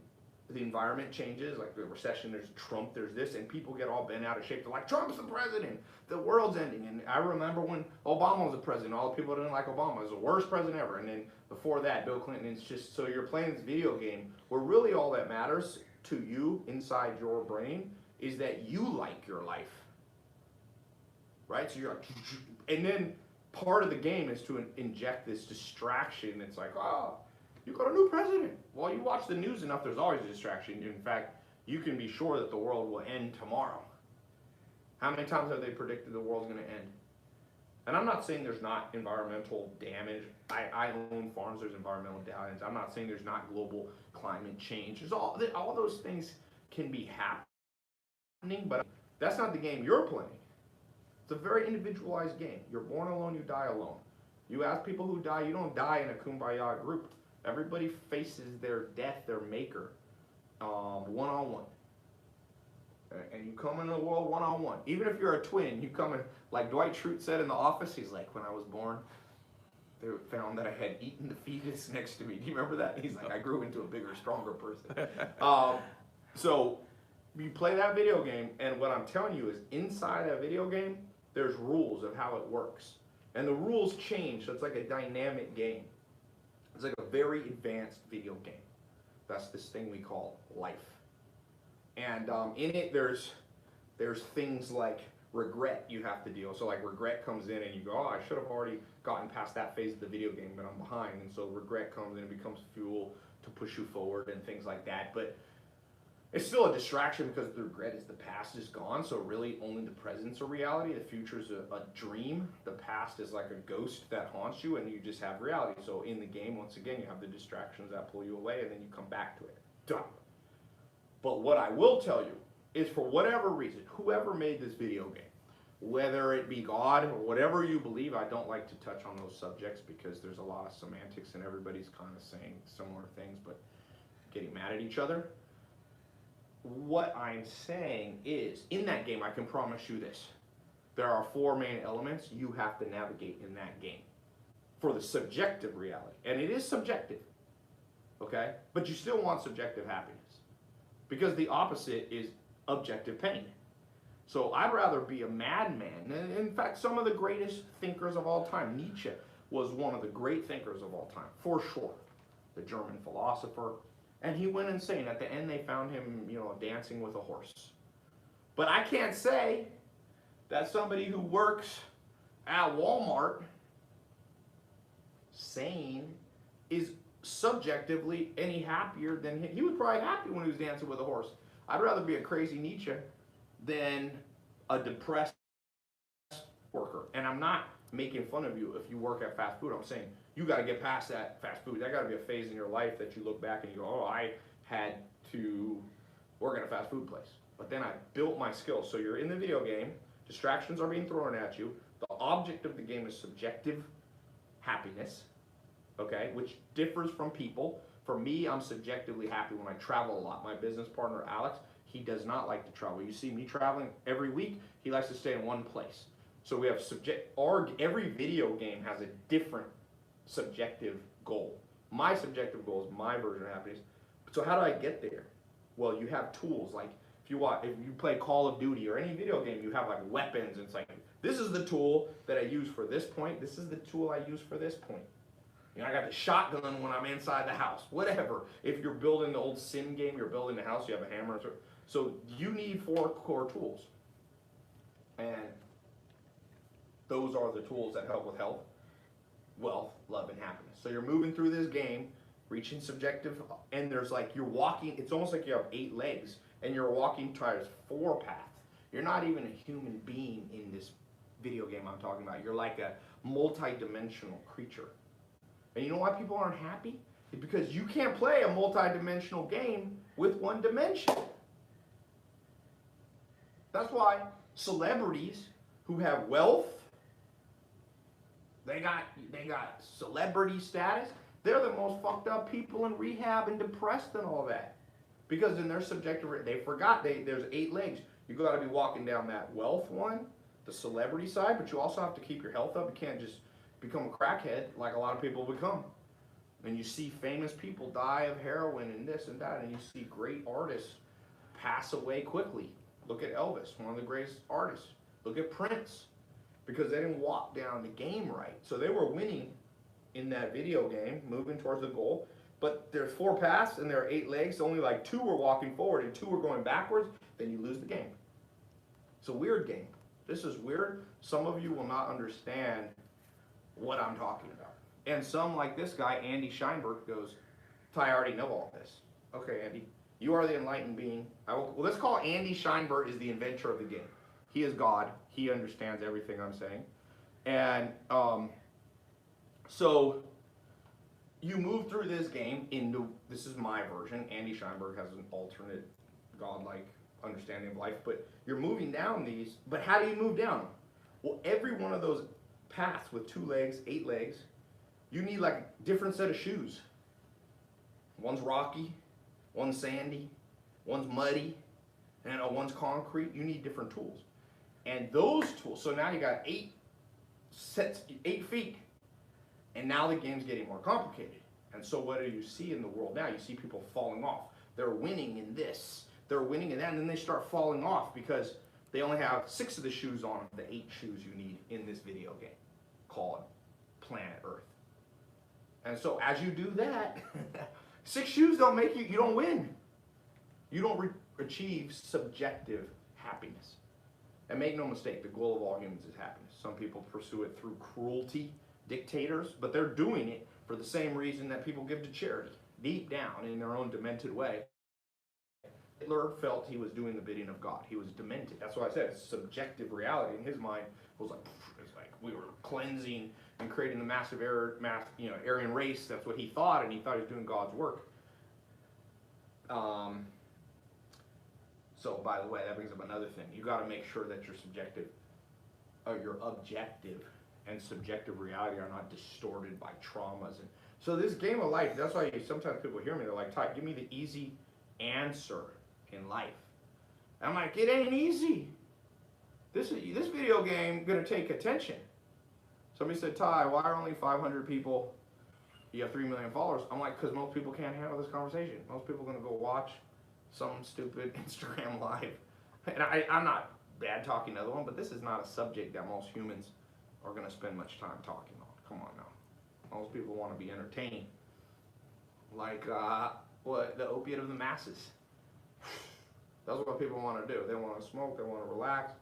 the environment changes, like the recession, there's Trump, there's this, and people get all bent out of shape. They're like, Trump's the president, the world's ending. And I remember when Obama was the president, all the people didn't like Obama. It was the worst president ever. And then before that, Bill Clinton. It's just, so you're playing this video game where really all that matters to you inside your brain is that you like your life, right? So you're like, and then part of the game is to inject this distraction. It's like, you got a new president. Well, you watch the news enough, there's always a distraction. In fact, you can be sure that the world will end tomorrow. How many times have they predicted the world's going to end? And I'm not saying there's not environmental damage. I own farms, there's environmental damage. I'm not saying there's not global climate change. There's all those things can be happening, but that's not the game you're playing. It's a very individualized game. You're born alone, you die alone. You ask people who die, you don't die in a kumbaya group. Everybody faces their death, their maker, one-on-one. and you come into the world one-on-one. Even if you're a twin, you come in, like Dwight Schrute said in The Office, he's like, when I was born, they found that I had eaten the fetus next to me. Do you remember that? He's like, I grew into a bigger, stronger person. So you play that video game, and what I'm telling you is inside that video game, there's rules of how it works. And the rules change, so it's like a dynamic game. It's like a very advanced video game. That's this thing we call life. And in it, there's things like regret you have to deal. So like regret comes in and you go, oh, I should have already gotten past that phase of the video game, but I'm behind. And so regret comes in and becomes fuel to push you forward and things like that. But it's still a distraction because the regret is the past is gone. So really only the present's a reality. The future's a dream. The past is like a ghost that haunts you and you just have reality. So in the game, once again, you have the distractions that pull you away and then you come back to it. Done. But what I will tell you is for whatever reason, whoever made this video game, whether it be God or whatever you believe, I don't like to touch on those subjects because there's a lot of semantics and everybody's kind of saying similar things but getting mad at each other. What I'm saying is, in that game, I can promise you this. There are 4 main elements you have to navigate in that game for the subjective reality. And it is subjective, okay? But you still want subjective happiness because the opposite is objective pain. So I'd rather be a madman. And in fact, some of the greatest thinkers of all time, Nietzsche was one of the great thinkers of all time, for sure. The German philosopher. And he went insane. At the end, they found him, dancing with a horse. But I can't say that somebody who works at Walmart, sane, is subjectively any happier than him. He was probably happy when he was dancing with a horse. I'd rather be a crazy Nietzsche than a depressed worker. And I'm not making fun of you if you work at fast food. I'm saying you got to get past that fast food. That got to be a phase in your life that you look back and you go, oh, I had to work at a fast food place. But then I built my skills. So you're in the video game. Distractions are being thrown at you. The object of the game is subjective happiness, okay, which differs from people. For me, I'm subjectively happy when I travel a lot. My business partner, Alex, he does not like to travel. You see me traveling every week. He likes to stay in one place. So we have every video game has a different subjective goal. My subjective goal is my version of happiness. So how do I get there? Well, you have tools like if you play Call of Duty or any video game, you have like weapons. And it's like, this is the tool that I use for this point. This is the tool I use for this point. I got the shotgun when I'm inside the house. Whatever. If you're building the old Sim game, you're building the house, you have a hammer. So you need 4 core tools. And those are the tools that help with health, wealth, love, and happiness. So you're moving through this game, reaching subjective, and there's like, you're walking, it's almost like you have 8 legs, and you're walking towards 4 paths. You're not even a human being in this video game I'm talking about. You're like a multi-dimensional creature. And you know why people aren't happy? It's because you can't play a multi-dimensional game with 1 dimension. That's why celebrities who have wealth, they got celebrity status, they're the most fucked up people in rehab and depressed and all that. Because in their subjective, they forgot there's 8 legs. You got to be walking down that wealth one, the celebrity side, but you also have to keep your health up. You can't just become a crackhead like a lot of people become. And you see famous people die of heroin and this and that, and you see great artists pass away quickly. Look at Elvis, one of the greatest artists. Look at Prince, because they didn't walk down the game right. So they were winning in that video game, moving towards the goal, but there's 4 paths and there are 8 legs, so only like 2 were walking forward and 2 were going backwards, then you lose the game. It's a weird game. This is weird. Some of you will not understand what I'm talking about. And some, like this guy, Andy Scheinberg, goes, I already know all this. Okay, Andy, you are the enlightened being. Well, let's call Andy Scheinberg is the inventor of the game. He is God. He understands everything I'm saying. And so you move through this game into, this is my version. Andy Scheinberg has an alternate godlike understanding of life. But you're moving down these, but how do you move down? Well, every one of those paths with 2 legs, 8 legs, you need like a different set of shoes. One's rocky, one's sandy, one's muddy, and one's concrete, you need different tools. And those tools, so now you got 8 sets, 8 feet, and now the game's getting more complicated. And so what do you see in the world now? You see people falling off. They're winning in this, they're winning in that, and then they start falling off because they only have 6 of the shoes on the 8 shoes you need in this video game called Planet Earth. And so as you do that, 6 shoes don't make you don't win. You don't achieve subjective happiness. And make no mistake, the goal of all humans is happiness. Some people pursue it through cruelty, dictators, but they're doing it for the same reason that people give to charity. Deep down, in their own demented way, Hitler felt he was doing the bidding of God. He was demented. That's why I said subjective reality in his mind was like, it's like we were cleansing and creating the massive Aryan race. That's what he thought, and he thought he was doing God's work. So, by the way, that brings up another thing. You got to make sure that your objective and subjective reality are not distorted by traumas. And so, this game of life. That's why sometimes people hear me. They're like, "Ty, give me the easy answer in life." And I'm like, it ain't easy. This video game gonna take attention. Somebody said, "Ty, why are only 500 people? You have 3 million followers." I'm like, because most people can't handle this conversation. Most people are gonna go watch some stupid Instagram live. And I'm not bad talking another one, but this is not a subject that most humans are going to spend much time talking on. Come on now. Most people want to be entertained. Like, what, the opiate of the masses. That's what people want to do. They want to smoke, they want to relax.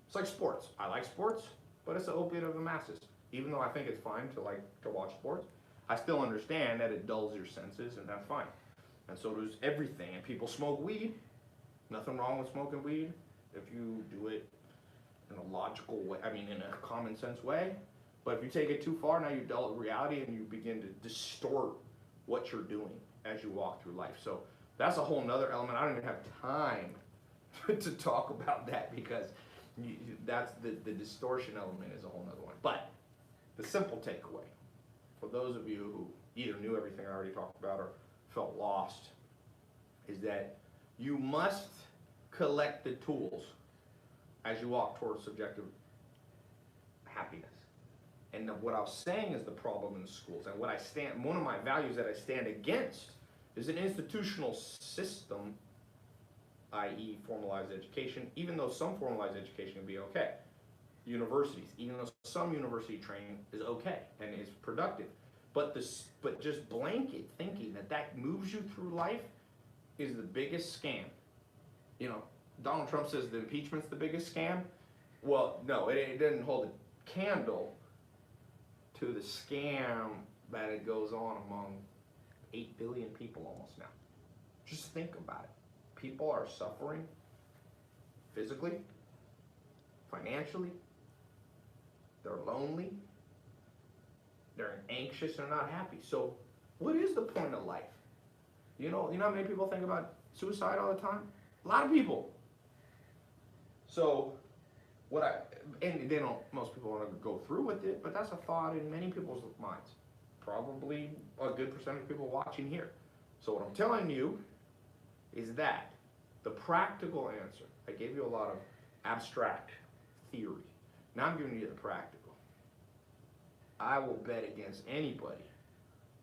It's like sports. I like sports, but it's the opiate of the masses. Even though I think it's fine to watch sports, I still understand that it dulls your senses, and that's fine. And so does everything. And people smoke weed. Nothing wrong with smoking weed if you do it in a logical way, in a common sense way. But if you take it too far, now you dull reality and you begin to distort what you're doing as you walk through life. So that's a whole nother element. I don't even have time to talk about that because that's the distortion element is a whole nother one. But the simple takeaway for those of you who either knew everything I already talked about or felt lost is that you must collect the tools as you walk towards subjective happiness. And what I was saying is the problem in the schools, and one of my values that I stand against is an institutional system, i.e. formalized education, even though some formalized education can be okay. Universities, even though some university training is okay and is productive. But just blanket thinking that moves you through life is the biggest scam. Donald Trump says the impeachment's the biggest scam. Well, no, it doesn't hold a candle to the scam that it goes on among 8 billion people almost now. Just think about it. People are suffering physically, financially, they're lonely, they're anxious, they're not happy. So what is the point of life? You know how many people think about suicide all the time? A lot of people. So most people want to go through with it, but that's a thought in many people's minds. Probably a good percentage of people watching here. So what I'm telling you is that the practical answer, I gave you a lot of abstract theory. Now I'm giving you the practical. I will bet against anybody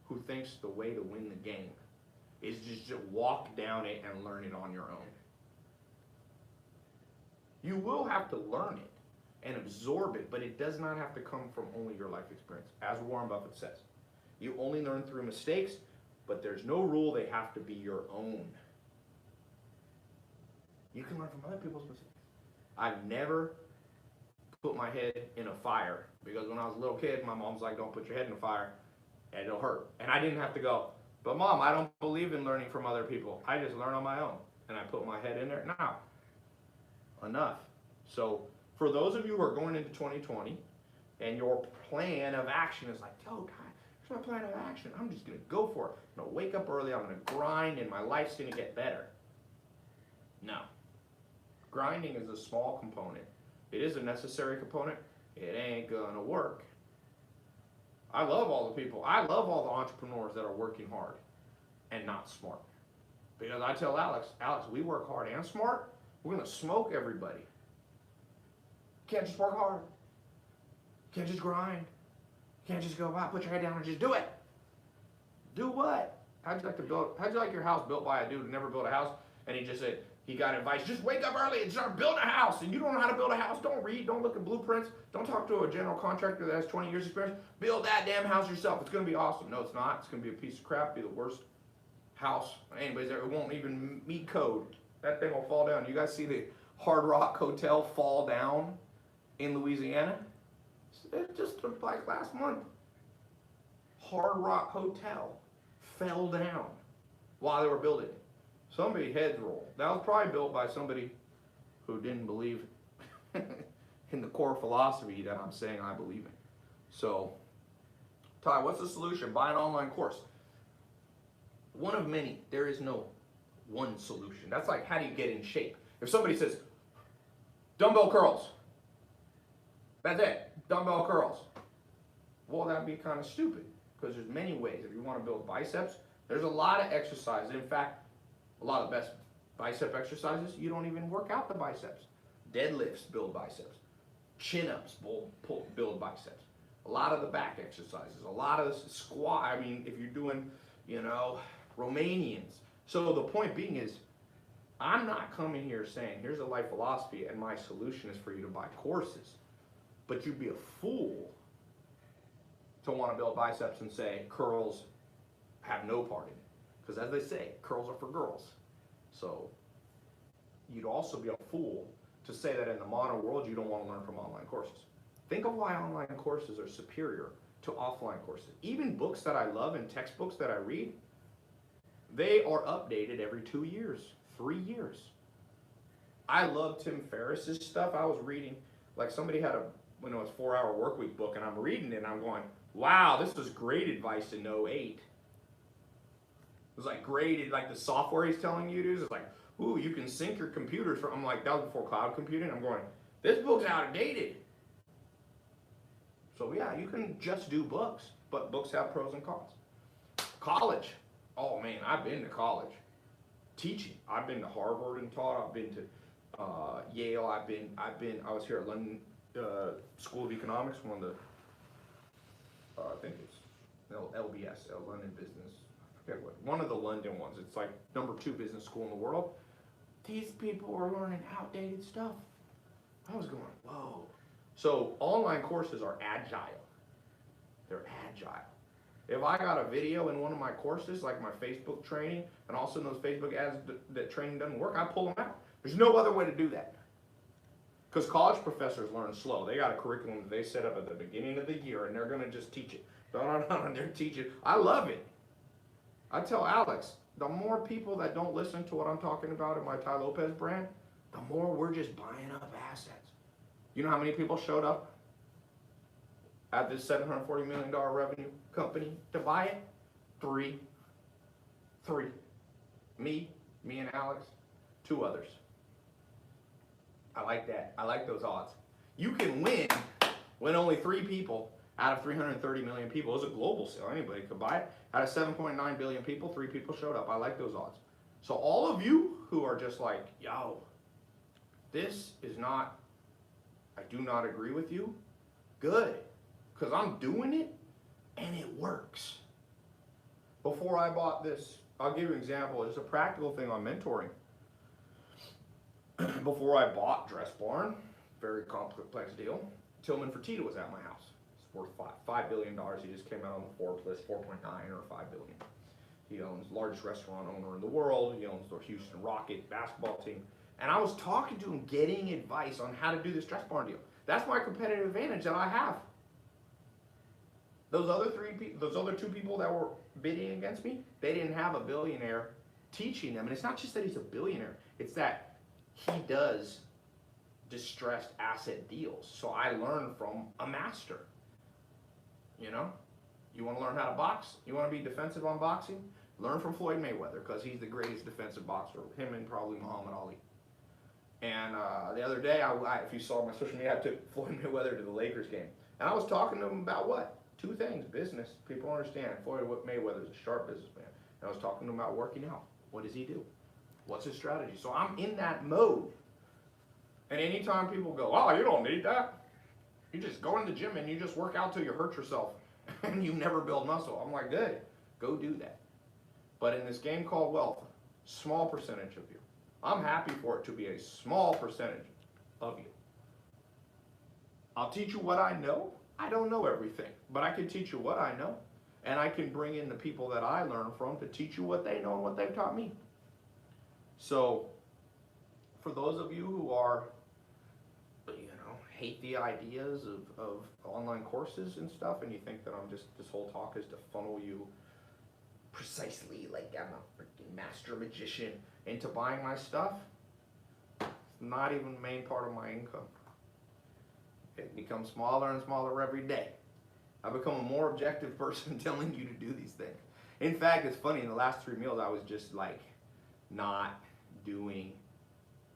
who thinks the way to win the game is just to walk down it and learn it on your own. You will have to learn it and absorb it, but it does not have to come from only your life experience. As Warren Buffett says, you only learn through mistakes, but there's no rule they have to be your own. You can learn from other people's mistakes. I've never put my head in a fire because when I was a little kid, my mom's like, don't put your head in a fire and it'll hurt. And I didn't have to go, but Mom, I don't believe in learning from other people. I just learn on my own. And I put my head in there. Now, enough. So for those of you who are going into 2020 and your plan of action is like, yo, God, here's my plan of action. I'm just going to go for it. I'm going to wake up early. I'm going to grind and my life's going to get better. No. Grinding is a small component. It is a necessary component. It ain't going to work. I love all the people. I love all the entrepreneurs that are working hard and not smart. Because I tell Alex, we work hard and smart, We're gonna smoke everybody. Can't just work hard. Can't just grind. Can't just go out, put your head down and just do it. Do what? How'd you like your house built by a dude who never built a house? And he just said, he got advice, just wake up early and start building a house. And you don't know how to build a house, don't read, don't look at blueprints, don't talk to a general contractor that has 20 years experience. Build that damn house yourself. It's gonna be awesome. No, it's not. It's gonna be a piece of crap, be the worst house anybody's ever. It won't even meet code. That thing will fall down. You guys see the Hard Rock Hotel fall down in Louisiana? It just took like last month. Hard Rock Hotel fell down while they were building it. Somebody heads rolled. That was probably built by somebody who didn't believe in the core philosophy that I'm saying I believe in. So, Ty, what's the solution? Buy an online course. One of many. There is no one solution. That's like, how do you get in shape? If somebody says, dumbbell curls, that's it, dumbbell curls. Well, that'd be kind of stupid, because there's many ways. If you want to build biceps, there's a lot of exercises. In fact, a lot of the best bicep exercises, you don't even work out the biceps. Deadlifts build biceps. Chin-ups build biceps. A lot of the back exercises, a lot of the squat. I mean, if you're doing, Romanians. So the point being is, I'm not coming here saying, here's a life philosophy and my solution is for you to buy courses. But you'd be a fool to want to build biceps and say curls have no part in it. Because as they say, curls are for girls. So you'd also be a fool to say that in the modern world you don't want to learn from online courses. Think of why online courses are superior to offline courses. Even books that I love and textbooks that I read, they are updated every 2 years, 3 years. I love Tim Ferriss's stuff. I was reading, like somebody had a 4-hour work week book, and I'm reading it and I'm going, wow, this was great advice in '08. It was like graded, like the software he's telling you to use. It's like, ooh, you can sync your computers. I'm like, that was before cloud computing. I'm going, this book's outdated. So yeah, you can just do books, but books have pros and cons. College, oh man, I've been to college. Teaching, I've been to Harvard and taught. I've been to Yale. I was here at London School of Economics, one of the, I think it's LBS, London Business. One of the London ones. It's like #2 business school in the world. These people are learning outdated stuff. I was going, whoa. So online courses are agile. They're agile. If I got a video in one of my courses, like my Facebook training, and also those Facebook ads that training doesn't work, I pull them out. There's no other way to do that. Because college professors learn slow. They got a curriculum that they set up at the beginning of the year, and they're going to just teach it. They're teaching. I love it. I tell Alex, the more people that don't listen to what I'm talking about in my Ty Lopez brand, the more we're just buying up assets. You know how many people showed up at this $740 million revenue company to buy it? Three. Me and Alex, 2 others. I like that. I like those odds. You can win when only 3 people out of 330 million people. It was a global sale. Anybody could buy it. Out of 7.9 billion people, 3 people showed up. I like those odds. So all of you who are just like, yo, this is not, I do not agree with you, good. Because I'm doing it and it works. Before I bought this, I'll give you an example. It's a practical thing on mentoring. Before I bought Dress Barn, very complex deal, Tillman Fertitta was at my house. Worth $5 billion. He just came out on the Forbes list, 4.9 or $5 billion. He owns the largest restaurant owner in the world. He owns the Houston Rocket basketball team. And I was talking to him, getting advice on how to do this Dress Barn deal. That's my competitive advantage that I have. Those other 2 people that were bidding against me, they didn't have a billionaire teaching them. And it's not just that he's a billionaire. It's that he does distressed asset deals. So I learned from a master. You want to learn how to box? You want to be defensive on boxing? Learn from Floyd Mayweather, because he's the greatest defensive boxer, him and probably Muhammad Ali. And the other day, if you saw my social media, I took Floyd Mayweather to the Lakers game. And I was talking to him about what? 2 things. Business. People understand. Floyd Mayweather is a sharp businessman. And I was talking to him about working out. What does he do? What's his strategy? So I'm in that mode. And anytime people go, oh, you don't need that. You just go in the gym and you just work out till you hurt yourself and you never build muscle. I'm like, good, go do that. But in this game called wealth, small percentage of you. I'm happy for it to be a small percentage of you. I'll teach you what I know. I don't know everything, but I can teach you what I know. And I can bring in the people that I learn from to teach you what they know and what they've taught me. So, for those of you who are, hate the ideas of online courses and stuff, and you think that this whole talk is to funnel you precisely like I'm a freaking master magician into buying my stuff, it's not even the main part of my income. It becomes smaller and smaller every day. I become a more objective person telling you to do these things. In fact, it's funny, in the last 3 meals, I was just like not doing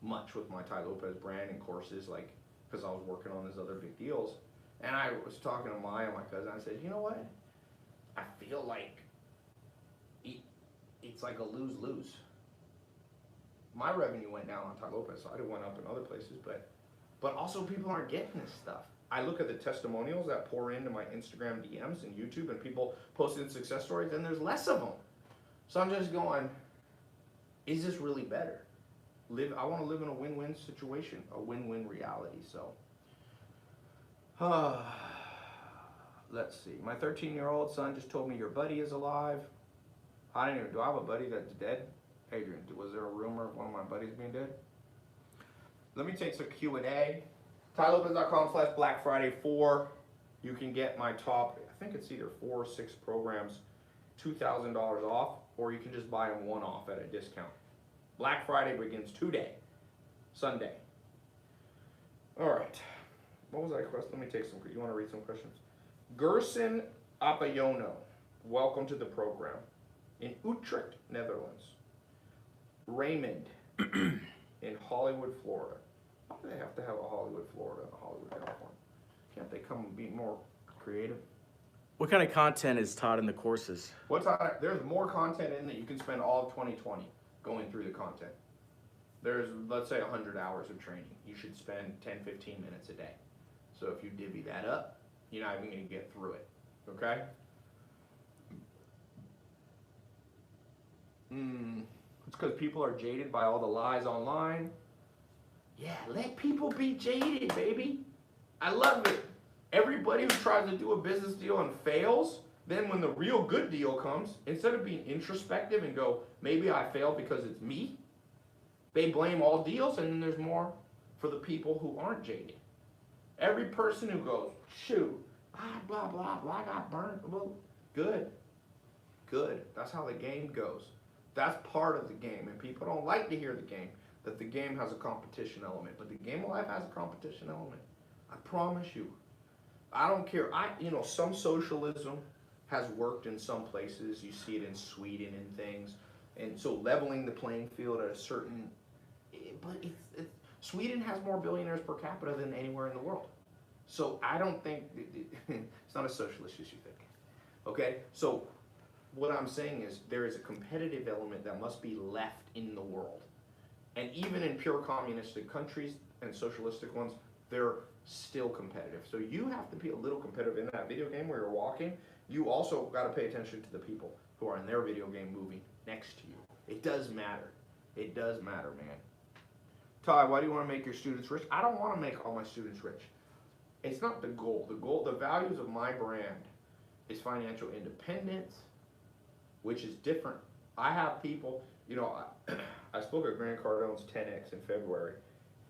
much with my Ty Lopez brand and courses, like, because I was working on these other big deals. And I was talking to Maya, my cousin, I said, you know what? I feel like it's like a lose-lose. My revenue went down on Ty Lopez, so it went up in other places, but also people aren't getting this stuff. I look at the testimonials that pour into my Instagram DMs and YouTube and people posting success stories, and there's less of them. So I'm just going, is this really better? I want to live in a win-win situation, a win-win reality. So, let's see. My 13-year-old son just told me your buddy is alive. Do I have a buddy that's dead? Adrian, was there a rumor of one of my buddies being dead? Let me take some Q&A. TyLopez.com/Black Friday 4. You can get my top, I think it's either 4 or 6 programs, $2,000 off, or you can just buy them one off at a discount. Black Friday begins today, Sunday. All right. What was that question? Let me take some. You want to read some questions? Gerson Apayono, welcome to the program. In Utrecht, Netherlands. Raymond in Hollywood, Florida. Why do they have to have a Hollywood, Florida and a Hollywood, California? Can't they come and be more creative? What kind of content is taught in the courses? There's more content in that you can spend all of 2020 going through the content. There's, let's say, 100 hours of training. You should spend 10, 15 minutes a day. So if you divvy that up, you're not even going to get through it. Okay? It's because people are jaded by all the lies online. Yeah, let people be jaded, baby. I love it. Everybody who tries to do a business deal and fails, then when the real good deal comes, instead of being introspective and go, maybe I failed because it's me, they blame all deals, and then there's more for the people who aren't jaded. Every person who goes, shoot, blah, blah, blah, I got burned. Well, good. That's how the game goes. That's part of the game, and people don't like to hear the game, that the game has a competition element, but the game of life has a competition element. I promise you. I don't care. Some socialism has worked in some places. You see it in Sweden and things. And so leveling the playing field at a certain, but Sweden has more billionaires per capita than anywhere in the world. So I don't think, it's not as socialist as you think. Okay? So what I'm saying is there is a competitive element that must be left in the world. And even in pure communistic countries and socialistic ones, they're still competitive. So you have to be a little competitive in that video game where you're walking. You also got to pay attention to the people who are in their video game moving next to you. It does matter. It does matter, man. Ty, why do you want to make your students rich? I don't want to make all my students rich. It's not the goal. The values of my brand is financial independence, which is different. I have people, I spoke at Grant Cardone's 10X in February,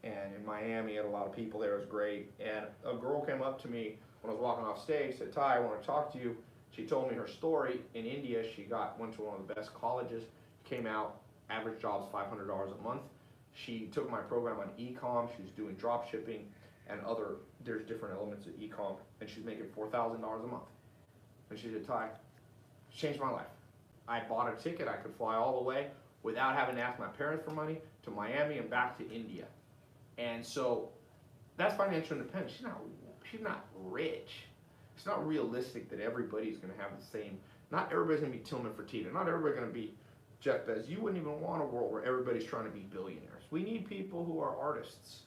and in Miami, had a lot of people there. It was great. And a girl came up to me when I was walking off stage, said, Ty, I want to talk to you. She told me her story. In India, she went to one of the best colleges, came out, average job's $500 a month. She took my program on e-com. She was doing drop shipping and there's different elements of e-com, and she's making $4,000 a month. And she said, Ty, it's changed my life. I bought a ticket. I could fly all the way without having to ask my parents for money to Miami and back to India. And so that's financial independence. She's not rich. It's not realistic that everybody's going to have the same. Not everybody's going to be Tillman Fertitta. Not everybody's going to be Jeff Bezos. You wouldn't even want a world where everybody's trying to be billionaires. We need people who are artists,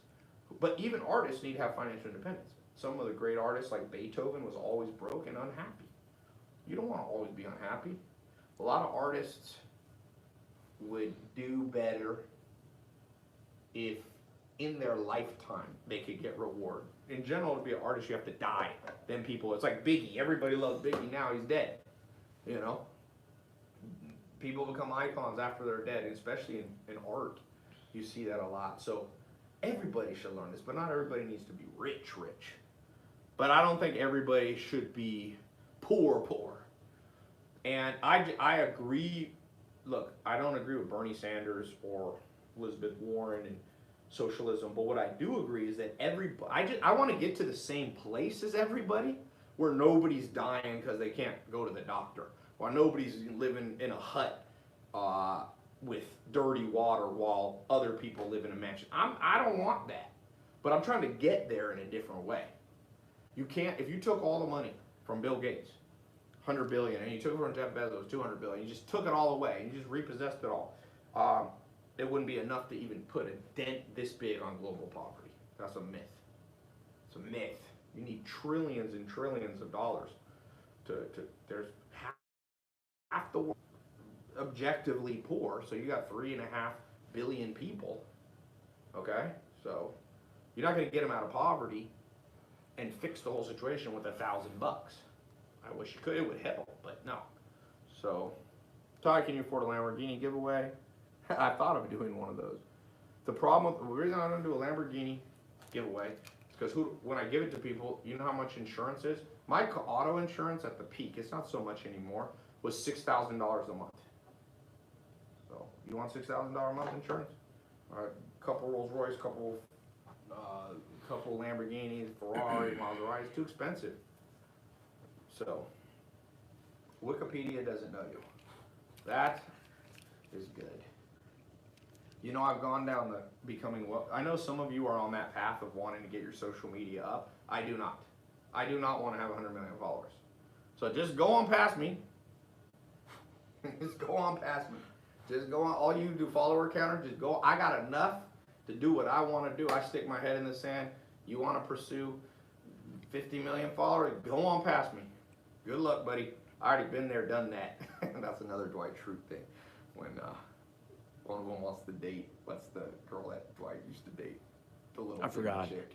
But even artists need to have financial independence. Some of the great artists like Beethoven was always broke and unhappy. You don't want to always be unhappy. A lot of artists would do better if in their lifetime they could get reward. In general, to be an artist, you have to die. Then people, it's like Biggie. Everybody loves Biggie. Now he's dead. You know? People become icons after they're dead, especially in art. You see that a lot. So everybody should learn this, but not everybody needs to be rich. But I don't think everybody should be poor. And I agree. Look, I don't agree with Bernie Sanders or Elizabeth Warren and socialism, but what I do agree is that I want to get to the same place as everybody, where nobody's dying because they can't go to the doctor, or nobody's living in a hut with dirty water while other people live in a mansion. I don't want that, but I'm trying to get there in a different way. You can't, if you took all the money from Bill Gates, 100 billion, and you took it from Jeff Bezos, 200 billion, you just took it all away, and you just repossessed it all. It wouldn't be enough to even put a dent this big on global poverty. That's a myth. It's a myth. You need trillions and trillions of dollars there's half the world objectively poor, so you got 3.5 billion people, okay? So you're not gonna get them out of poverty and fix the whole situation with $1,000. I wish you could, it would help, but no. So, Ty, can you afford a Lamborghini giveaway? I thought of doing one of those. The reason I don't do a Lamborghini giveaway is because when I give it to people, you know how much insurance is? My auto insurance at the peak, it's not so much anymore, was $6,000 a month. So, you want $6,000 a month insurance? All right, couple Rolls Royce, couple Lamborghinis, Ferrari, Maserati, it's too expensive. So, Wikipedia doesn't know you. That is good. You know, I've gone down the becoming well. I know some of you are on that path of wanting to get your social media up. I do not. I do not want to have 100 million followers. So just go on past me. Just go on past me. Just go on. All you do follower counter, just go. I got enough to do what I want to do. I stick my head in the sand. You want to pursue 50 million followers? Go on past me. Good luck, buddy. I already been there, done that. That's another Dwight Schrute thing. When one of them wants to date, what's the girl that Dwight used to date? The little I forgot. chick.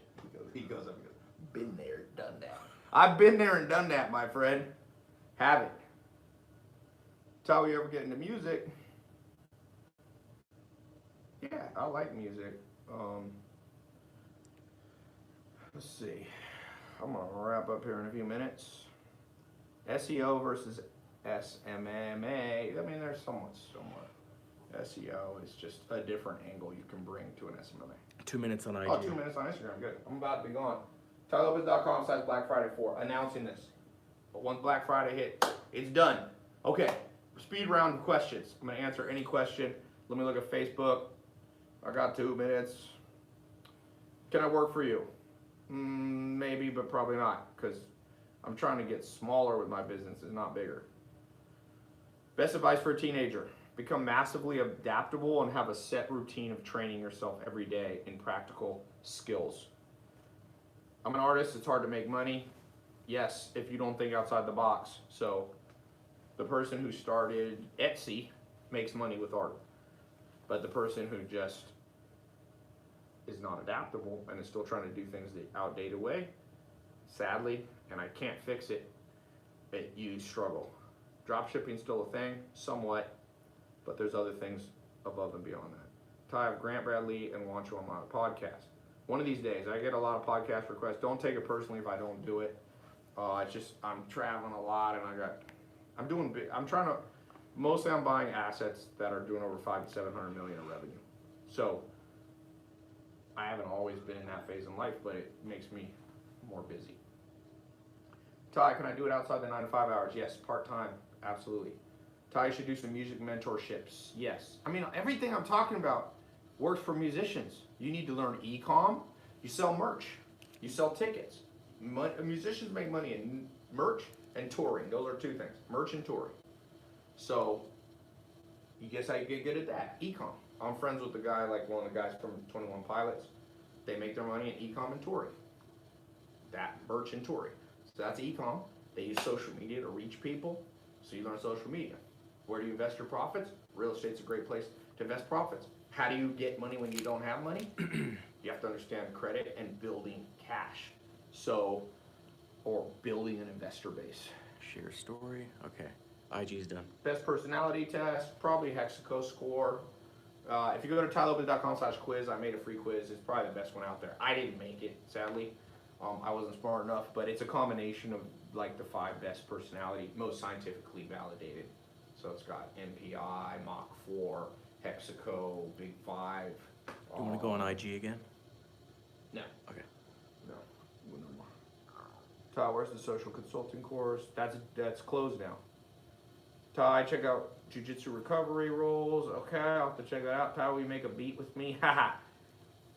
He goes up and goes, been there, done that. I've been there and done that, my friend. Have it. That's how we ever get into music. Yeah, I like music. Let's see. I'm gonna wrap up here in a few minutes. SEO versus SMMA. I mean, there's somewhat. SEO is just a different angle you can bring to an SMMA. 2 minutes on IG. Oh, 2 minutes on Instagram. Good. I'm about to be gone. TylerLopez.com/Black Friday 4. Announcing this. But once Black Friday hit, it's done. Okay. Speed round of questions. I'm gonna answer any question. Let me look at Facebook. I got 2 minutes. Can I work for you? Maybe, but probably not, because I'm trying to get smaller with my businesses, not bigger. Best advice for a teenager: become massively adaptable and have a set routine of training yourself every day in practical skills. I'm an artist, it's hard to make money. Yes, if you don't think outside the box. So the person who started Etsy makes money with art. But the person who just is not adaptable and is still trying to do things the outdated way, sadly, and I can't fix it, you struggle. Dropshipping's still a thing, somewhat, but there's other things above and beyond that. Ty of Grant Bradley and launch you on my podcast. One of these days, I get a lot of podcast requests. Don't take it personally if I don't do it. It's just, I'm traveling a lot and mostly I'm buying assets that are doing over 500 to 700 million in revenue. So I haven't always been in that phase in life, but it makes me more busy. Ty, can I do it outside the 9 to 5 hours? Yes, part-time, absolutely. Ty, you should do some music mentorships. Yes. I mean, everything I'm talking about works for musicians. You need to learn e-com. You sell merch. You sell tickets. Musicians make money in merch and touring. Those are 2 things, merch and touring. So, you guess how you get good at that? E-com. I'm friends with the guy, like one of the guys from 21 Pilots. They make their money in e-com and touring. That merch and touring. So that's e-com. They use social media to reach people. So you learn social media. Where do you invest your profits? Real estate's a great place to invest profits. How do you get money when you don't have money? You have to understand credit and building cash. So, or building an investor base. Share story. Okay. IG's done. Best personality test, probably Hexaco score. If you go to tylopez.com/quiz, I made a free quiz. It's probably the best one out there. I didn't make it, sadly. I wasn't smart enough, but it's a combination of like the 5 best personality, most scientifically validated. So it's got MPI, Mach 4, Hexaco, Big 5. You want to go on IG again? No. Okay. No. Ty, where's the social consulting course? That's closed now. Ty, check out Jiu-Jitsu recovery rules. Okay, I'll have to check that out. Ty, will you make a beat with me? Haha.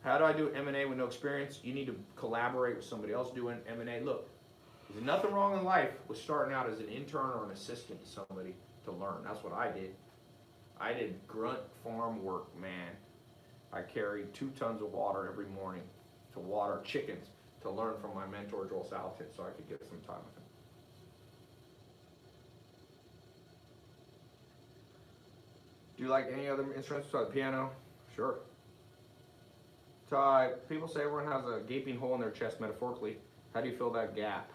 How do I do M&A with no experience? You need to collaborate with somebody else doing M&A. Look, there's nothing wrong in life with starting out as an intern or an assistant to somebody to learn. That's what I did. I did grunt farm work, man. I carried 2 tons of water every morning to water chickens to learn from my mentor, Joel Salatin, so I could get some time with him. Do you like any other instruments besides the piano? Sure. Ty, people say everyone has a gaping hole in their chest metaphorically. How do you fill that gap?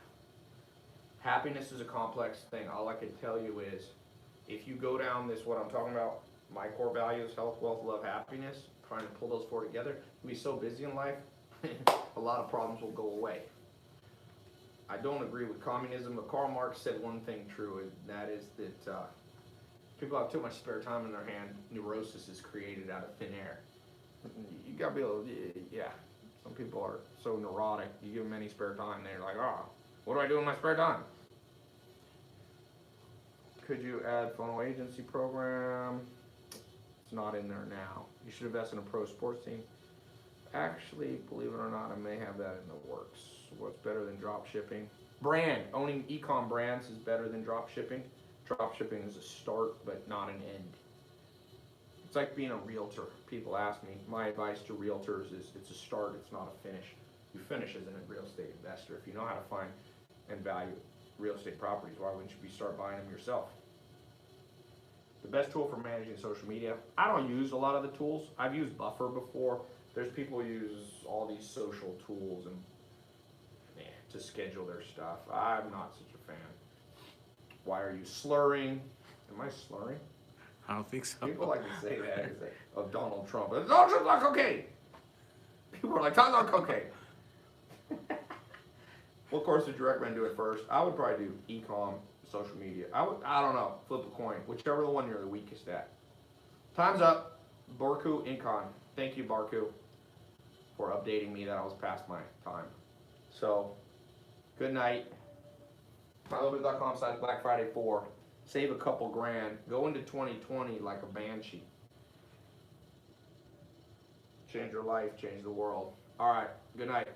Happiness is a complex thing. All I can tell you is, if you go down this, what I'm talking about, my core values, health, wealth, love, happiness, trying to pull those 4 together, you'll be so busy in life, a lot of problems will go away. I don't agree with communism, but Karl Marx said one thing true, and that is that people have too much spare time in their hand. Neurosis is created out of thin air. You gotta be able to, yeah. Some people are so neurotic. You give them any spare time, they're like, oh, what do I do in my spare time? Could you add funnel agency program? It's not in there now. You should invest in a pro sports team. Actually, believe it or not, I may have that in the works. What's better than drop shipping? Brand. Owning e-com brands is better than drop shipping. Drop shipping is a start, but not an end. It's like being a realtor. People ask me, my advice to realtors is it's a start, it's not a finish. You finish as a real estate investor. If you know how to find and value real estate properties, why wouldn't you start buying them yourself? The best tool for managing social media. I don't use a lot of the tools. I've used Buffer before. There's people who use all these social tools and to schedule their stuff. I'm not such a fan. Why are you slurring? Am I slurring? I don't think so. People like to say that of Donald Trump. Donald Trump's on cocaine. People are like, Tom's on cocaine. What course would you recommend do it first? I would probably do e-com, social media. I don't know, flip a coin, whichever the one you're the weakest at. Time's up. Barku Incon. Thank you, Barku, for updating me that I was past my time. So, good night. Lopez.com/Black Friday 4. Save a couple grand. Go into 2020 like a banshee. Change your life, change the world. All right, good night.